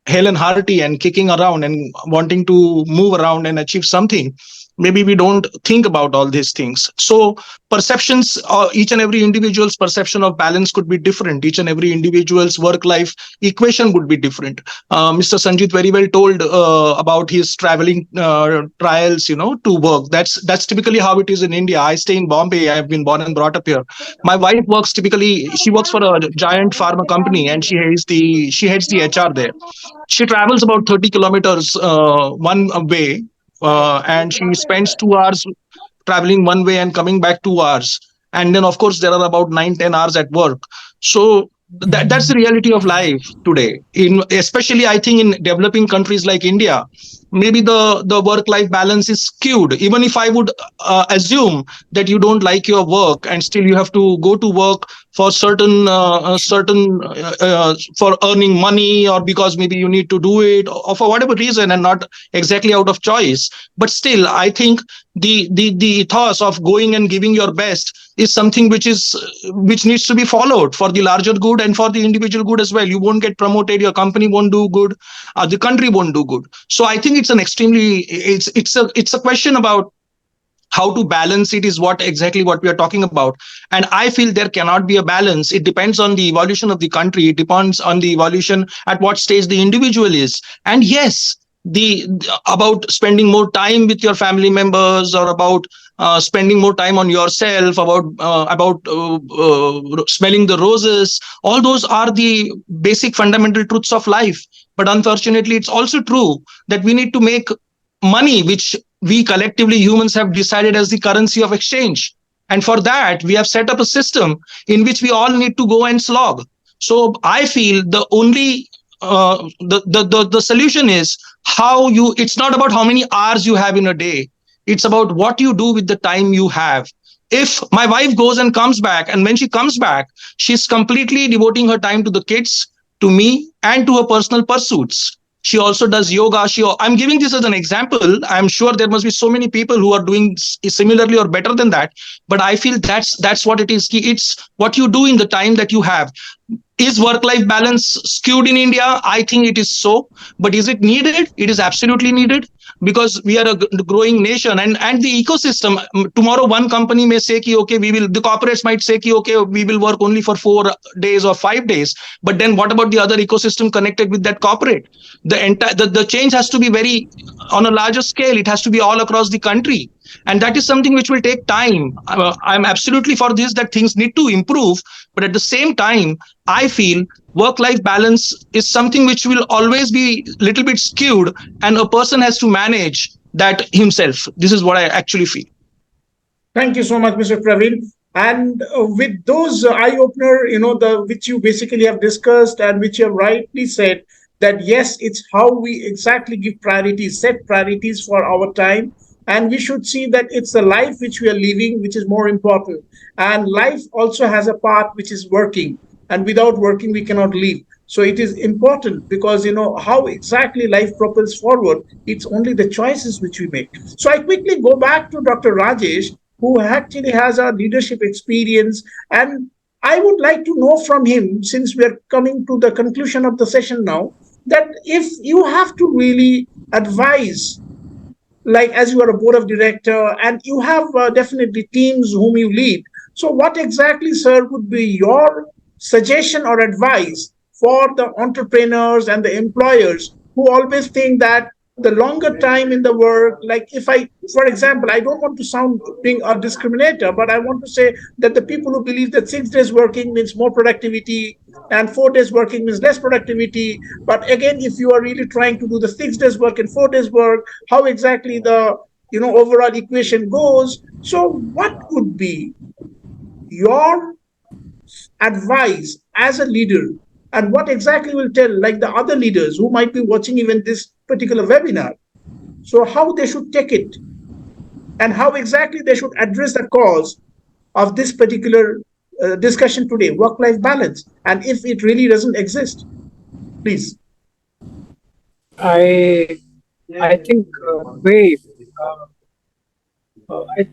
hale and hearty and kicking around and wanting to move around and achieve something, maybe we don't think about all these things. So perceptions, each and every individual's perception of balance could be different. Each and every individual's work life equation would be different. Mr. Sanjit very well told about his traveling trials, to work. That's typically how it is in India. I stay in Bombay. I have been born and brought up here. My wife works typically, she works for a giant pharma company, and she heads the HR there. She travels about 30 kilometers one way, and she spends 2 hours traveling one way and coming back 2 hours. And then, of course, there are about 9-10 hours at work. So that's the reality of life today. Especially, I think in developing countries like India, maybe the work life balance is skewed. Even if I would assume that you don't like your work and still you have to go to work for for earning money, or because maybe you need to do it, or for whatever reason and not exactly out of choice, but still I think the ethos of going and giving your best is something which needs to be followed for the larger good and for the individual good as well. You won't get promoted, your company won't do good, the country won't do good. So I think it's a question about how to balance it, is what we are talking about. And I feel there cannot be a balance. It depends on the evolution of the country, it depends on the evolution at what stage the individual is. And yes, the about spending more time with your family members, or about spending more time on yourself, about smelling the roses, all those are the basic fundamental truths of life. But unfortunately, it's also true that we need to make money, which we collectively humans have decided as the currency of exchange. And for that, we have set up a system in which we all need to go and slog. So I feel the only the solution is it's not about how many hours you have in a day. It's about what you do with the time you have. If my wife goes and comes back, and when she comes back, she's completely devoting her time to the kids, to me, and to her personal pursuits. She also does yoga. I'm giving this as an example. I'm sure there must be so many people who are doing similarly or better than that. But I feel that's what it is. It's what you do in the time that you have. Is work life balance skewed in India? I think it is so. But is it needed? It is absolutely needed, because we are a growing nation, and the ecosystem. Tomorrow one company may say ki, okay, we will, the corporates might say ki, okay, we will work only for 4 days or 5 days. But then what about the other ecosystem connected with that corporate? The change has to be very on a larger scale. It has to be all across the country, and that is something which will take time. I'm absolutely for this, that things need to improve, but at the same time, I feel work life balance is something which will always be a little bit skewed, and a person has to manage that himself. This is what I actually feel. Thank you so much, Mr. Praveen. And with those eye opener, the which you basically have discussed and which you have rightly said, that yes, it's how we exactly give priorities, set priorities for our time, and we should see that it's the life which we are living which is more important. And life also has a part which is working, and without working we cannot live. So it is important, because how exactly life propels forward. It's only the choices which we make. So I quickly go back to Dr. Rajesh, who actually has a leadership experience. And I would like to know from him, since we are coming to the conclusion of the session now, that if you have to really advise, like as you are a board of director and you have definitely teams whom you lead, so what exactly, sir, would be your suggestion or advice for the entrepreneurs and the employers who always think that the longer time in the work, like if I, for example, I don't want to sound being a discriminator, but I want to say that the people who believe that 6 days working means more productivity and 4 days working means less productivity. But again, if you are really trying to do the 6 days work and 4 days work, how exactly the overall equation goes. So what would be your advice as a leader, and what exactly will tell like the other leaders who might be watching even this particular webinar, so how they should take it and how exactly they should address the cause of this particular discussion today, work life balance, and if it really doesn't exist, please. I think way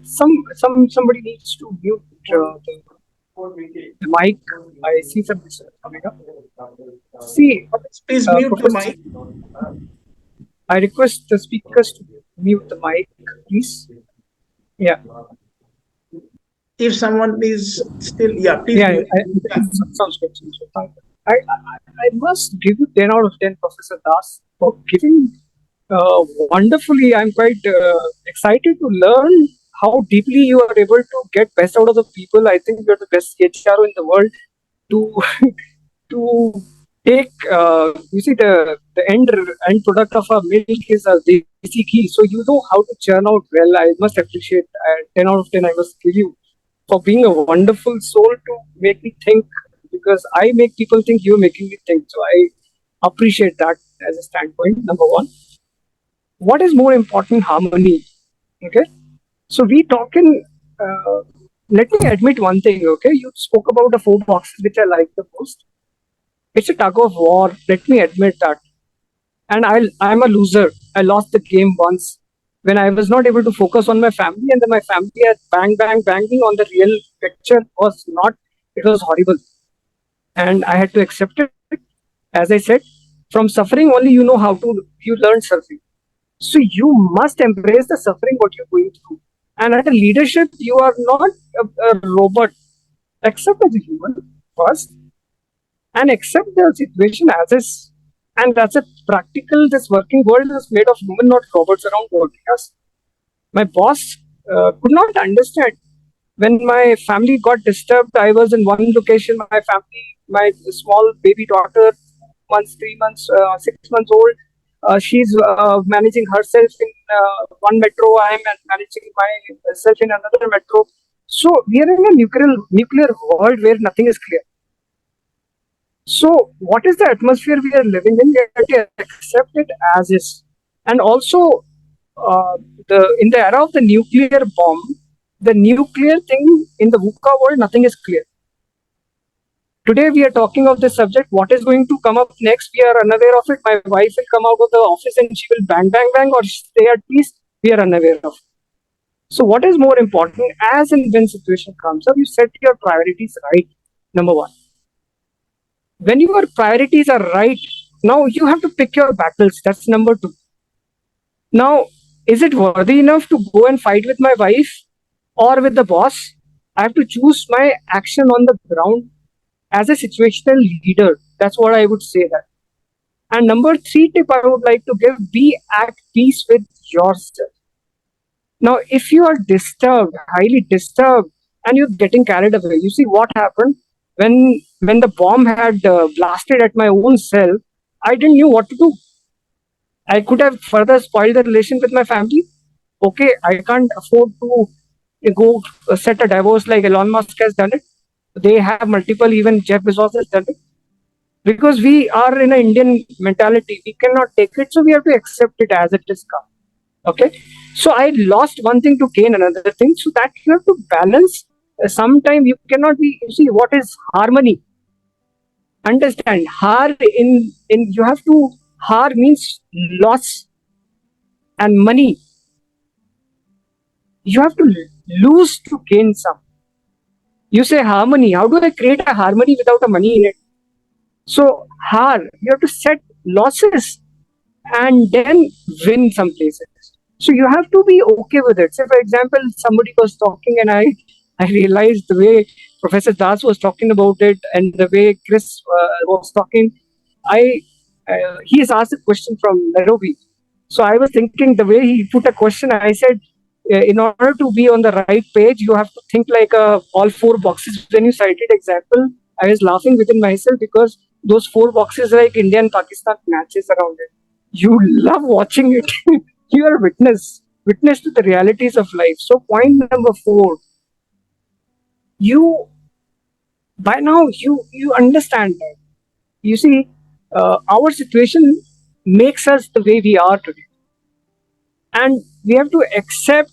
somebody needs to mute the mic. I see some coming up. See, Please mute the Professor, mic. I request the speakers to mute the mic, please. Yeah. If someone is still, yeah, please Yeah, mute. Yeah. sounds good. Sounds good. I must give you 10 out of 10, Professor Das, for giving wonderfully. I'm quite excited to learn how deeply you are able to get best out of the people. I think you're the best CHRO in the world to to take. You see, the end product of a milk is a desi ghee, so you know how to churn out well. I must appreciate 10 out of 10. I must give you for being a wonderful soul to make me think, because I make people think, you're making me think. So I appreciate that as a standpoint. Number one, what is more important? Harmony. Okay. So we talk in. Let me admit one thing. Okay, you spoke about the 4 boxes which I like the most. It's a tug of war. Let me admit that. And I'm a loser. I lost the game once when I was not able to focus on my family, and then my family had banging on the real picture was not. It was horrible, and I had to accept it. As I said, from suffering only you learn suffering. So you must embrace the suffering what you're going through. And at a leadership, you are not a robot. Accept as a human first, and accept the situation as is. And that's a practical. This working world is made of human, not robots around working us. My boss could not understand when my family got disturbed. I was in one location. My family, my small baby daughter, 2 months, 3 months, 6 months old. She's managing herself in one metro. I am managing myself in another metro. So we are in a nuclear world where nothing is clear. So what is the atmosphere we are living in? We have to accept it as is. And also, in the era of the nuclear bomb, the nuclear thing in the VUCA world, nothing is clear. Today we are talking of this subject. What is going to come up next? We are unaware of it. My wife will come out of the office and she will bang, or stay at peace. We are unaware of it. So what is more important? As and when situation comes up, you set your priorities right. Number one. When your priorities are right, now you have to pick your battles. That's number two. Now, is it worthy enough to go and fight with my wife or with the boss? I have to choose my action on the ground as a situational leader. That's what I would say that. And number three tip I would like to give, be at peace with yourself. Now, if you are disturbed, highly disturbed, and you're getting carried away, you see what happened when the bomb had blasted at my own cell. I didn't knew what to do. I could have further spoiled the relation with my family. Okay, I can't afford to go set a divorce like Elon Musk has done it. They have multiple, even Jeff Bezos has done it. Because we are in an Indian mentality, we cannot take it, so we have to accept it as it is come. Okay, so I lost one thing to gain another thing, so that you have to balance. Sometimes you cannot be. You see, what is harmony? Understand, in you have to. Har means loss and money. You have to lose to gain some. You say harmony. How do I create a harmony without a money in it? So you have to set losses and then win some places. So you have to be okay with it. Say, for example, somebody was talking and I realized the way Professor Das was talking about it and the way Chris was talking. He has asked a question from Nairobi. So I was thinking the way he put a question, I said, in order to be on the right page, you have to think like all four boxes. When you cited example, I was laughing within myself because those four boxes are like India and Pakistan matches around it. You love watching it. You are witness to the realities of life. So point number 4, you by now you understand that. You see, our situation makes us the way we are today, and we have to accept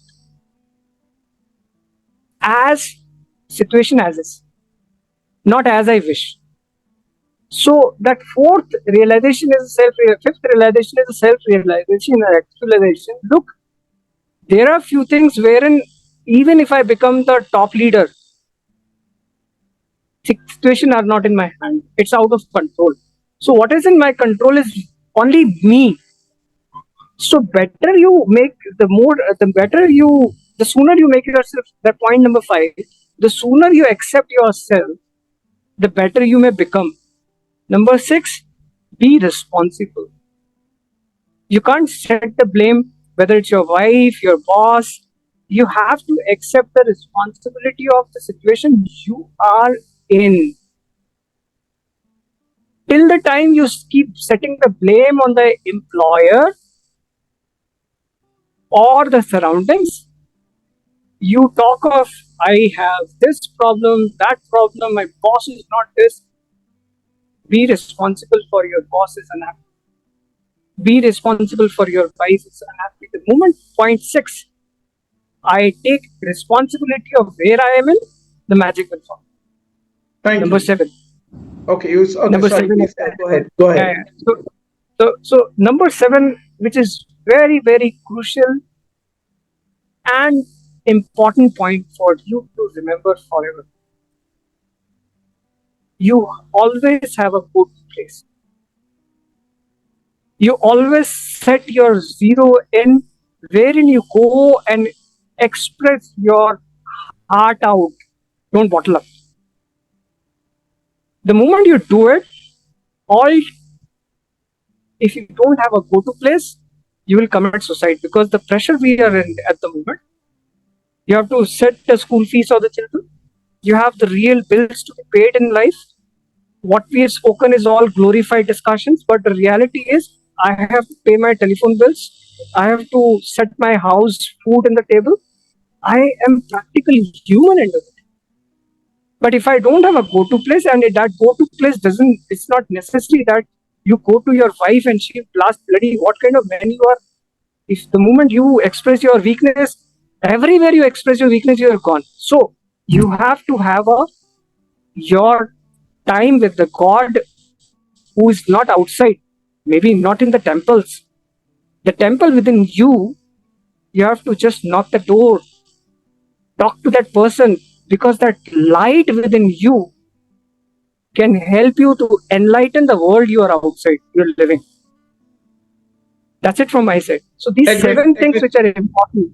as situation as is, not as I wish. So that fifth realization is a self-realization or actualization. Look, there are few things wherein even if I become the top leader, situation are not in my hand. It's out of control. So what is in my control is only me. So better you make the sooner you make yourself, that point number 5, the sooner you accept yourself, the better you may become. Number 6, be responsible. You can't set the blame, whether it's your wife, your boss. You have to accept the responsibility of the situation you are in. Till the time you keep setting the blame on the employer or the surroundings, you talk of, I have this problem, that problem, my boss is not this. Be responsible for your boss is unhappy. Be responsible for your wife is unhappy. The moment, point 6, I take responsibility of where I am in, the magic will fall. Thank Number you. 7. Okay, Number sorry, 7. please, go ahead. Go ahead. So number 7, which is very, very crucial and important point for you to remember forever. You always have a good place. You always set your zero in wherein you go and express your heart out. Don't bottle up. The moment you do it, if you don't have a go-to place, you will commit suicide, because the pressure we are in at the moment, you have to set the school fees of the children. You have the real bills to be paid in life. What we have spoken is all glorified discussions, but the reality is I have to pay my telephone bills. I have to set my house food on the table. I am practically human into it. But if I don't have a go-to place, and that go-to place it's not necessary that you go to your wife and she blast bloody what kind of man you are. If the moment you express your weakness, everywhere you express your weakness, you are gone. So you have to have your time with the God who is not outside, maybe not in the temples. The temple within you have to just knock the door, talk to that person, because that light within you can help you to enlighten the world you are outside, you're living. That's it from my side. So these seven things which are important,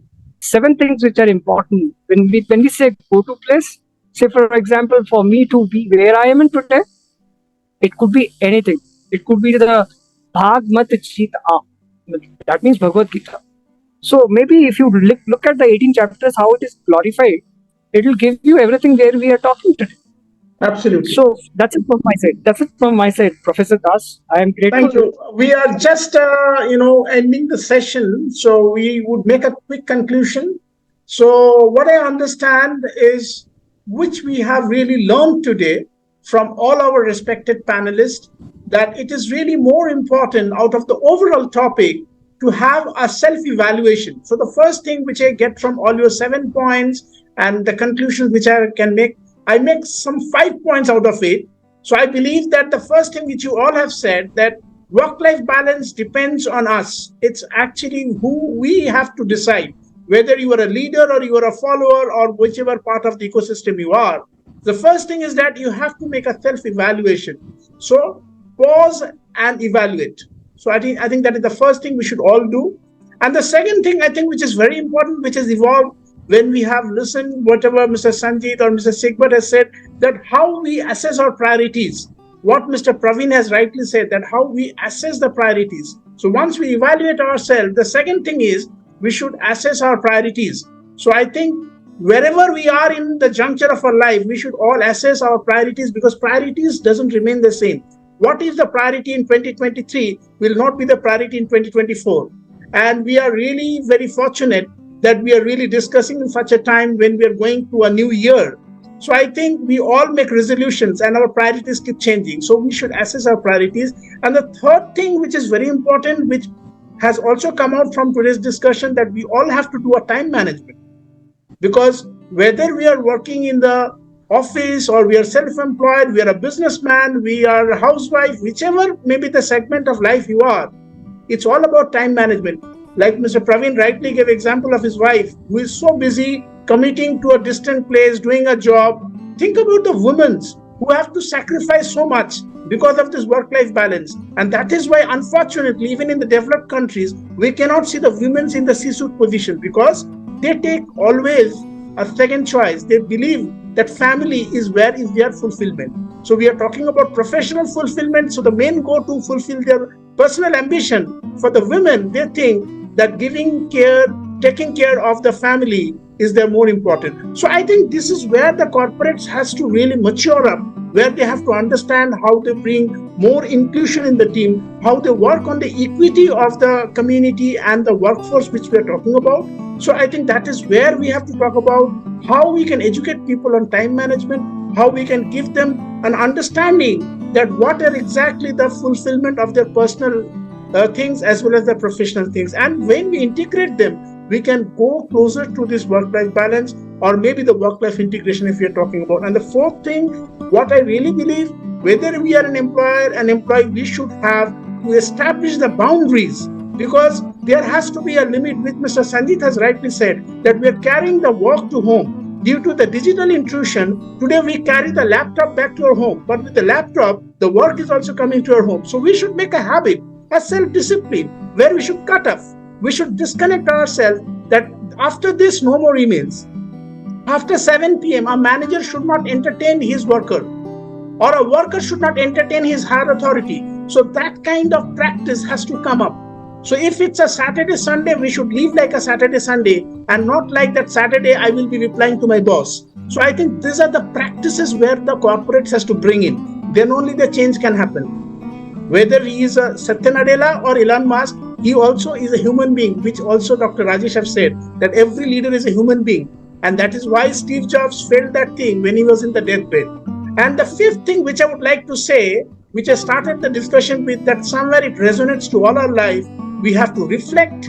when we say go to place, say for example, for me to be where I am in today, it could be anything. It could be the Bhag Mat Cheet A. That means Bhagavad Gita. So maybe if you look at the 18 chapters, how it is glorified, it will give you everything where we are talking today. Absolutely. So that's it from my side. Professor Das. I am grateful. Thank you. We are just, ending the session. So we would make a quick conclusion. So what I understand is, which we have really learned today from all our respected panelists, that it is really more important out of the overall topic to have a self-evaluation. So the first thing which I get from all your 7 points and the conclusions which I make some 5 points out of it. So I believe that the first thing which you all have said, that work-life balance depends on us. It's actually who we have to decide, whether you are a leader or you are a follower or whichever part of the ecosystem you are. The first thing is that you have to make a self-evaluation. So pause and evaluate. So I think that is the first thing we should all do. And the second thing I think which is very important, which has evolved when we have listened whatever Mr. Sanjit or Mr. Sigbert has said, that how we assess our priorities. What Mr. Praveen has rightly said, that how we assess the priorities. So once we evaluate ourselves, the second thing is we should assess our priorities. So I think wherever we are in the juncture of our life, we should all assess our priorities, because priorities doesn't remain the same. What is the priority in 2023 will not be the priority in 2024. And we are really very fortunate that we are really discussing in such a time when we are going to a new year. So I think we all make resolutions and our priorities keep changing. So we should assess our priorities. And the third thing, which is very important, which has also come out from today's discussion, that we all have to do a time management. Because whether we are working in the office or we are self-employed, we are a businessman, we are a housewife, whichever may be the segment of life you are, it's all about time management. Like Mr. Praveen rightly gave example of his wife, who is so busy committing to a distant place, doing a job. Think about the women who have to sacrifice so much because of this work-life balance. And that is why, unfortunately, even in the developed countries, we cannot see the women in the C-suite position, because they take always a second choice. They believe that family is where is their fulfillment. So we are talking about professional fulfillment. So the men go to fulfill their personal ambition. For the women, they think that giving care, taking care of the family is their more important. So I think this is where the corporates has to really mature up, where they have to understand how to bring more inclusion in the team, how they work on the equity of the community and the workforce which we are talking about. So I think that is where we have to talk about how we can educate people on time management, how we can give them an understanding that what are exactly the fulfillment of their personal things as well as the professional things. And when we integrate them, we can go closer to this work-life balance, or maybe the work-life integration if we are talking about. And the fourth thing, what I really believe, whether we are an employer, an employee, we should have to establish the boundaries, because there has to be a limit, which Mr. Sanjit has rightly said, that we are carrying the work to home. Due to the digital intrusion, today we carry the laptop back to our home, but with the laptop, the work is also coming to our home. So we should make a habit, a self-discipline, where we should cut off. We should disconnect ourselves, that after this, no more emails. After 7 p.m., a manager should not entertain his worker, or a worker should not entertain his higher authority. So that kind of practice has to come up. So if it's a Saturday, Sunday, we should live like a Saturday, Sunday, and not like that Saturday I will be replying to my boss. So I think these are the practices where the corporates has to bring in. Then only the change can happen. Whether he is a Satya Nadella or Elon Musk, he also is a human being, which also Dr. Rajesh have said, that every leader is a human being. And that is why Steve Jobs felt that thing when he was in the deathbed. And the fifth thing which I would like to say, which I started the discussion with, that somewhere it resonates to all our life, we have to reflect,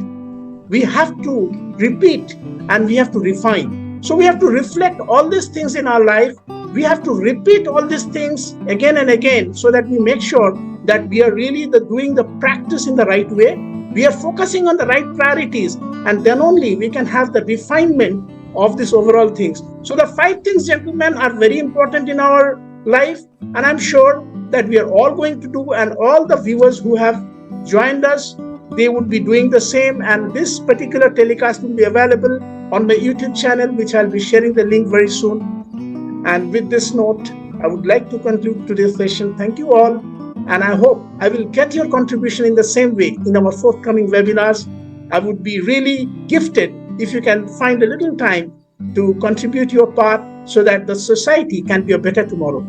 we have to repeat, and we have to refine. So we have to reflect all these things in our life. We have to repeat all these things again and again, so that we make sure that we are really doing the practice in the right way. We are focusing on the right priorities, and then only we can have the refinement of these overall things. So the 5 things, gentlemen, are very important in our life, and I'm sure that we are all going to do, and all the viewers who have joined us, they would be doing the same. And this particular telecast will be available on my YouTube channel, which I'll be sharing the link very soon. And with this note, I would like to conclude today's session. Thank you all, and I hope I will get your contribution in the same way in our forthcoming webinars. I would be really gifted if you can find a little time to contribute your part so that the society can be a better tomorrow.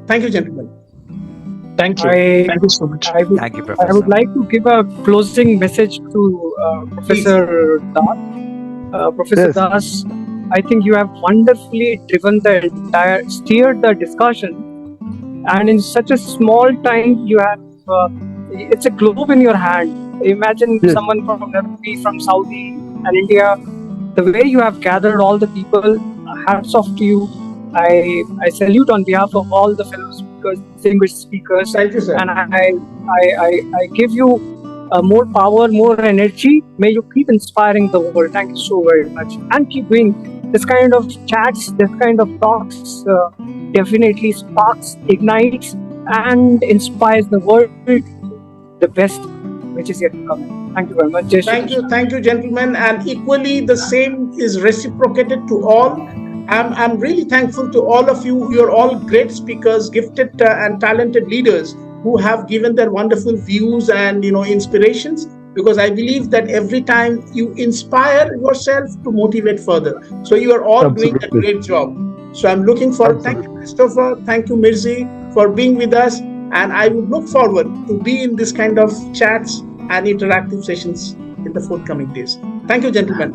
Thank you, gentlemen. Thank you. Thank you so much. Thank you, I Professor. would like to give a closing message to Professor Das. Professor Yes. Das, I think you have wonderfully steered the discussion, and in such a small time, you have it's a globe in your hand. Imagine Yes. someone from Nairobi, from Saudi and India. The way you have gathered all the people, hats off to you. I salute on behalf of all the fellow speakers, distinguished speakers, Thank you, sir. and I give you more power, more energy. May you keep inspiring the world. Thank you so very much, and keep doing this kind of chats, this kind of talks. Definitely sparks, ignites, and inspires the world. The best, which is yet to come. Thank you very much. Jai Shri Krishna. Thank you, gentlemen. And equally, the same is reciprocated to all. I'm really thankful to all of you. You're all great speakers, gifted and talented leaders who have given their wonderful views and inspirations. Because I believe that every time you inspire yourself to motivate further. So you are all doing a Absolutely. great job. So I'm looking forward. Thank you, Christopher. Thank you, Mirzi, for being with us. And I would look forward to be in this kind of chats and interactive sessions in the forthcoming days. Thank you, gentlemen.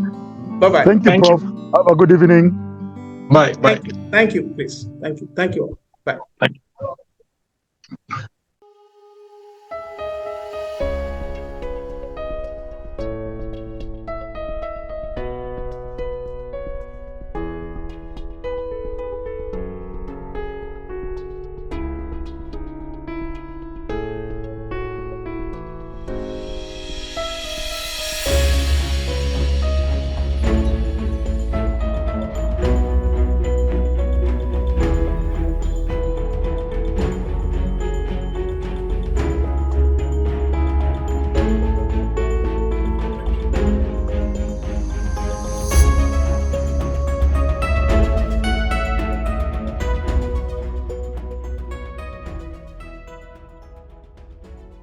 Bye-bye. Thank you, Thank you. Prof. Have a good evening. Bye. Bye. Thank you, please. Thank you all. Bye. Thank you.